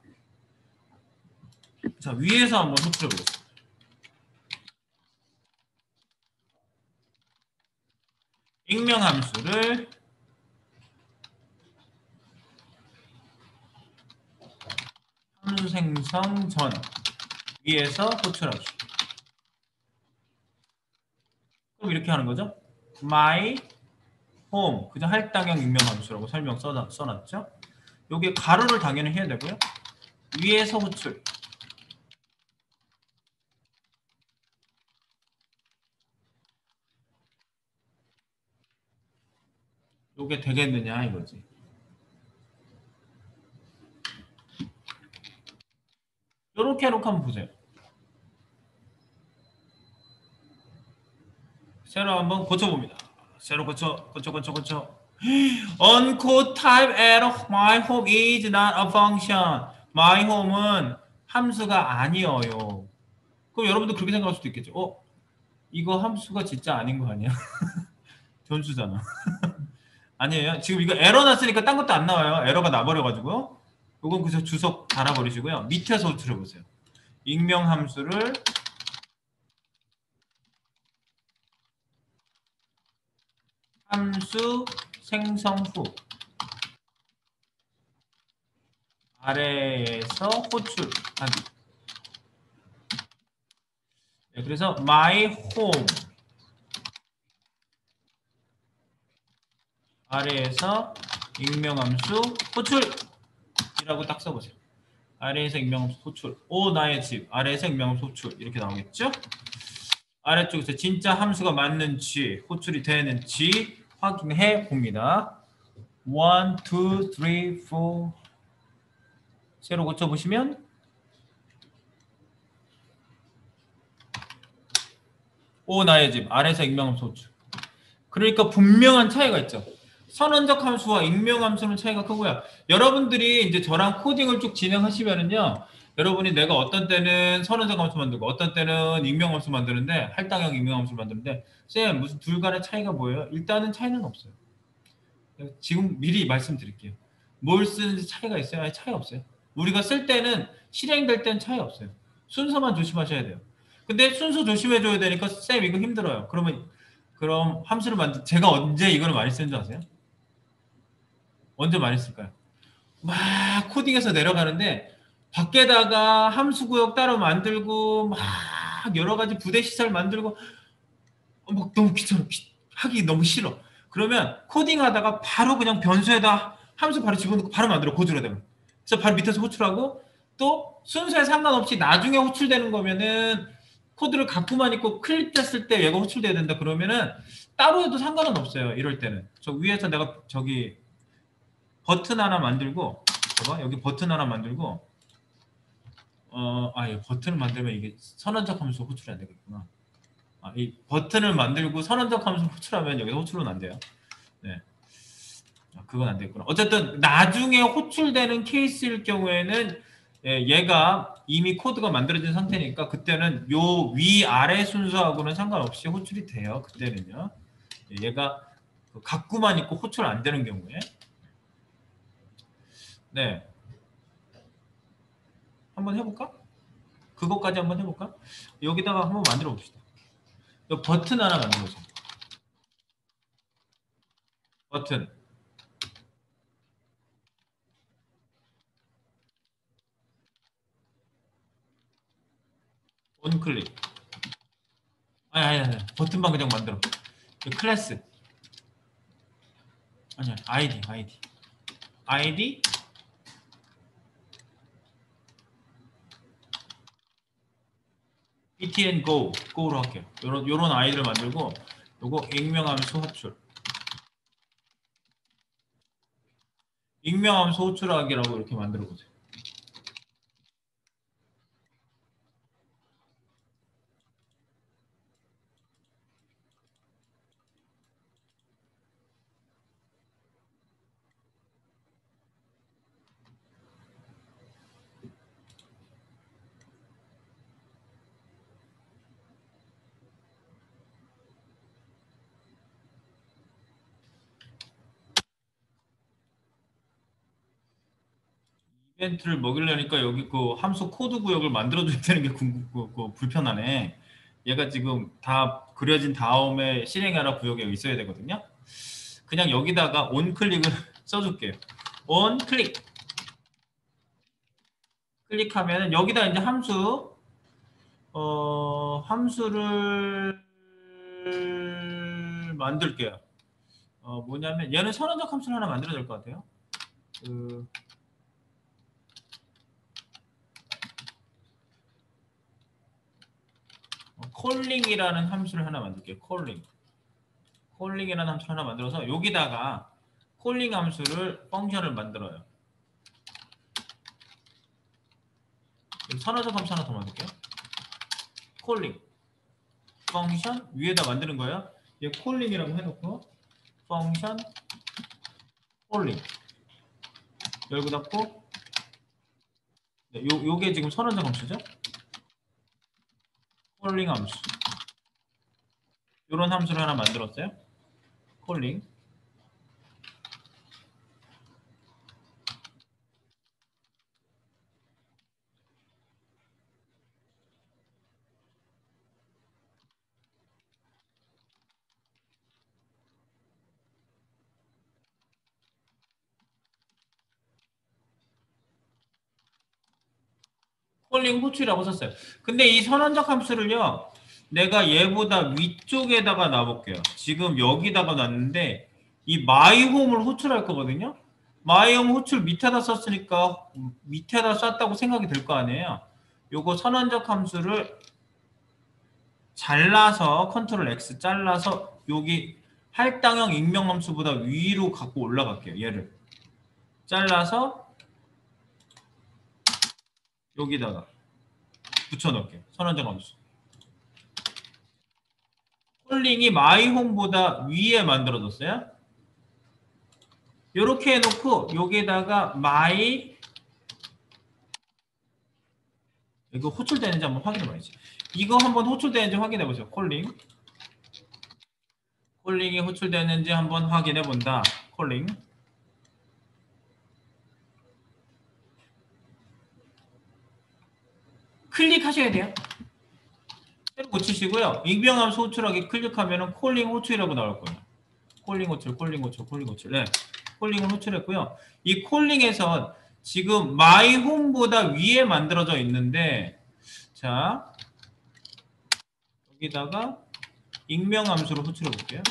자, 위에서 한번 호출해 보겠습니다. 익명 함수를 함수 생성 전 위에서 호출합시다. 그럼 이렇게 하는 거죠. my home 그저 할당형 익명 함수라고 설명 써놨죠. 여기에 가로를 당연히 해야 되고요. 위에서 호출 요게 되겠느냐 이거지. 요렇게 해놓고 한번 보세요. 새로 한번 고쳐봅니다. 새로 고쳐. uncode type error my home is not a function. my home은 함수가 아니어요. 그럼 여러분도 그렇게 생각할 수도 있겠죠. 이거 함수가 진짜 아닌 거 아니야? 변수잖아. 아니에요. 지금 이거 에러 났으니까 딴 것도 안 나와요. 에러가 나버려가지고. 이건 그래서 주석 달아버리시고요. 밑에서 호출해보세요. 익명 함수를 함수 생성 후 아래에서 호출하기. 네, 그래서 my home 아래에서 익명함수 호출이라고 딱 써보세요. 아래에서 익명함수 호출. 오 나의 집 아래에서 익명함수 호출 이렇게 나오겠죠? 아래쪽에서 진짜 함수가 맞는지 호출이 되는지 확인해 봅니다. 1, 2, 3, 4 새로 고쳐보시면 오 나의 집 아래에서 익명함수 호출. 그러니까 분명한 차이가 있죠. 선언적 함수와 익명 함수는 차이가 크고요. 여러분들이 이제 저랑 코딩을 쭉 진행하시면은요. 여러분이 내가 어떤 때는 선언적 함수 만들고 어떤 때는 익명 함수 만드는데 할당형 익명 함수 만드는데 쌤 무슨 둘 간의 차이가 뭐예요? 일단은 차이는 없어요. 지금 미리 말씀드릴게요. 뭘 쓰는지 차이가 있어요? 아니 차이 없어요. 우리가 쓸 때는 실행될 때는 차이 없어요. 순서만 조심하셔야 돼요. 근데 순서 조심해줘야 되니까 쌤 이거 힘들어요. 그럼 함수를 제가 언제 이걸 많이 쓰는 줄 아세요? 언제 많이 쓸까요? 막 코딩해서 내려가는데 밖에다가 함수 구역 따로 만들고 막 여러 가지 부대 시설 만들고 막 너무 귀찮아. 하기 너무 싫어. 그러면 코딩하다가 바로 그냥 변수에다 함수 바로 집어넣고 바로 만들어 고지로다가. 그래서 바로 밑에서 호출하고 또 순서에 상관없이 나중에 호출되는 거면은 코드를 갖고만 있고 클릭했을 때 얘가 호출돼야 된다 그러면은 따로 해도 상관은 없어요. 이럴 때는 저 위에서 내가 저기 버튼 하나 만들고 봐봐 여기 버튼 하나 만들고 이 버튼을 만들면 이게 선언적 함수 호출이 안 되겠구나. 이 버튼을 만들고 선언적 함수 호출하면 여기서 호출은 안 돼요. 네. 그건 안 되겠구나. 어쨌든 나중에 호출되는 케이스일 경우에는 얘가 이미 코드가 만들어진 상태니까 그때는 요 위아래 순서하고는 상관없이 호출이 돼요. 그때는요. 얘가 갖고만 있고 호출 안 되는 경우에. 네. 한번 해볼까? 그것까지 한번 해볼까? 여기다가 한번 만들어 봅시다. 요 버튼 하나 만들어보세요. 버튼. 온클릭. 아니. 버튼만 그냥 만들어. 클래스. 아니야. 아이디. btn go로 할게요. 요런 아이디를 만들고 요거 익명함수 호출. 익명함수 호출하기라고 이렇게 만들어 보세요. 이벤트를 먹이려니까 여기 그 함수 코드 구역을 만들어줘야 되는 게 불편하네. 얘가 지금 다 그려진 다음에 실행하라 구역에 있어야 되거든요. 그냥 여기다가 온클릭을 써줄게요. 온클릭. 클릭하면 여기다 이제 함수를 만들게요. 뭐냐면 얘는 선언적 함수를 하나 만들어야 될 것 같아요. 콜링이라는 함수를 하나 만들게요. 콜링이라는 함수를 하나 만들어서 여기다가 콜링 함수를 펑션을 만들어요. 선언적 함수 하나 더 만들게요. 콜링 펑션 위에다 만드는 거예요. 얘 콜링이라고 해놓고 펑션 콜링 열고 닫고 네, 요게 지금 선언적 함수죠. 콜링 함수 요런 함수를 하나 만들었어요. 콜링 콜링 호출이라고 썼어요. 근데 이 선언적 함수를요, 내가 얘보다 위쪽에다가 놔볼게요. 지금 여기다가 놨는데 이 마이홈을 호출할 거거든요. 마이홈 호출 밑에다 썼으니까 밑에다 쐈다고 생각이 들 거 아니에요. 요거 선언적 함수를 잘라서 컨트롤 X 잘라서 여기 할당형 익명함수보다 위로 갖고 올라갈게요. 얘를 잘라서 여기다가 붙여넣을게요. 선언적 함수. 콜링이 마이홈보다 위에 만들어졌어요. 이렇게 해놓고 여기다가 마이 이거 호출되는지 한번 확인해 봐야지. 이거 한번 호출되는지 확인해 보세요. 콜링이 호출되는지 한번 확인해 본다. 콜링 클릭하셔야 돼요. 새로 고치시고요. 익명함수 호출하기 클릭하면은 콜링 호출이라고 나올 거예요. 콜링 호출. 네. 콜링을 호출했고요. 이 콜링에서 지금 마이홈보다 위에 만들어져 있는데, 자, 여기다가 익명함수로 호출해 볼게요.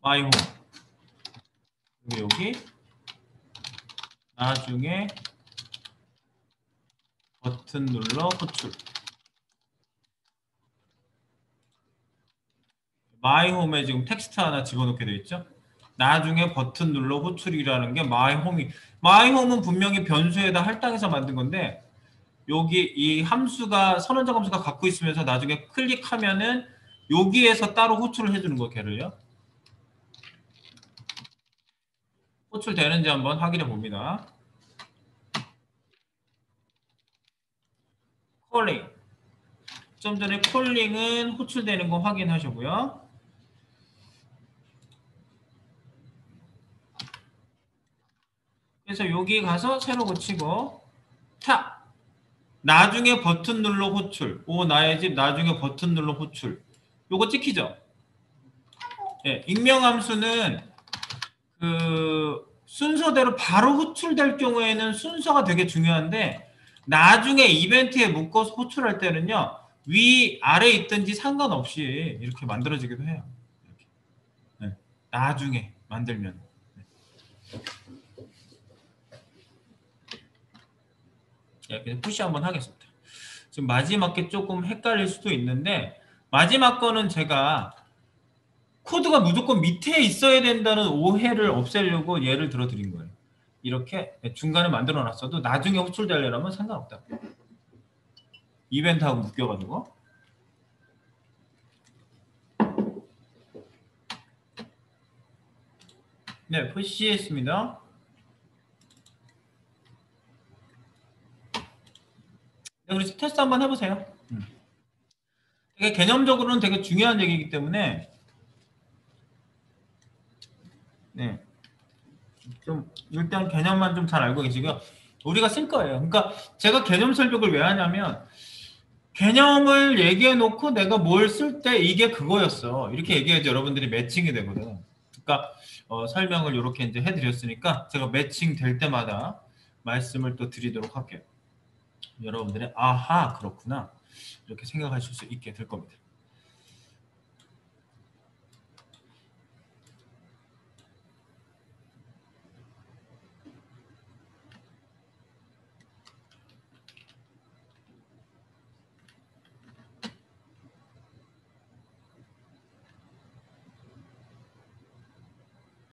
마이홈. 여기 나중에 버튼 눌러 호출. 마이홈에 지금 텍스트 하나 집어넣게 되어 있죠. 나중에 버튼 눌러 호출이라는 게 마이홈은 분명히 변수에다 할당해서 만든 건데 여기 이 함수가 선언적 함수가 갖고 있으면서 나중에 클릭하면은 여기에서 따로 호출을 해주는 거 걔를요. 호출되는지 한번 확인해 봅니다. 콜링. 좀 전에 콜링은 호출되는 거 확인하시고요. 그래서 여기 가서 새로 고치고 탁! 나중에 버튼 눌러 호출. 오 나의 집 나중에 버튼 눌러 호출. 요거 찍히죠? 예, 익명함수는 그 순서대로 바로 호출될 경우에는 순서가 되게 중요한데 나중에 이벤트에 묶어서 호출할 때는요. 위 아래 있든지 상관없이 이렇게 만들어지기도 해요. 이렇게. 네, 나중에 만들면. 네, 그래서 푸시 한번 하겠습니다. 지금 마지막 게 조금 헷갈릴 수도 있는데 마지막 거는 제가 코드가 무조건 밑에 있어야 된다는 오해를 없애려고 예를 들어 드린 거예요. 이렇게 중간에 만들어 놨어도 나중에 호출되려면 상관없다. 이벤트하고 묶여가지고. 네, 푸시했습니다. 네, 그래서 테스트 한번 해보세요. 되게 개념적으로는 되게 중요한 얘기이기 때문에 네, 좀 일단 개념만 좀 잘 알고 계시고요. 우리가 쓸 거예요. 그러니까 제가 개념 설명을 왜 하냐면 개념을 얘기해 놓고 내가 뭘 쓸 때 이게 그거였어. 이렇게 얘기해야지 여러분들이 매칭이 되거든. 그러니까 설명을 이렇게 이제 해드렸으니까 제가 매칭 될 때마다 말씀을 또 드리도록 할게요. 여러분들이 아하 그렇구나 이렇게 생각하실 수 있게 될 겁니다.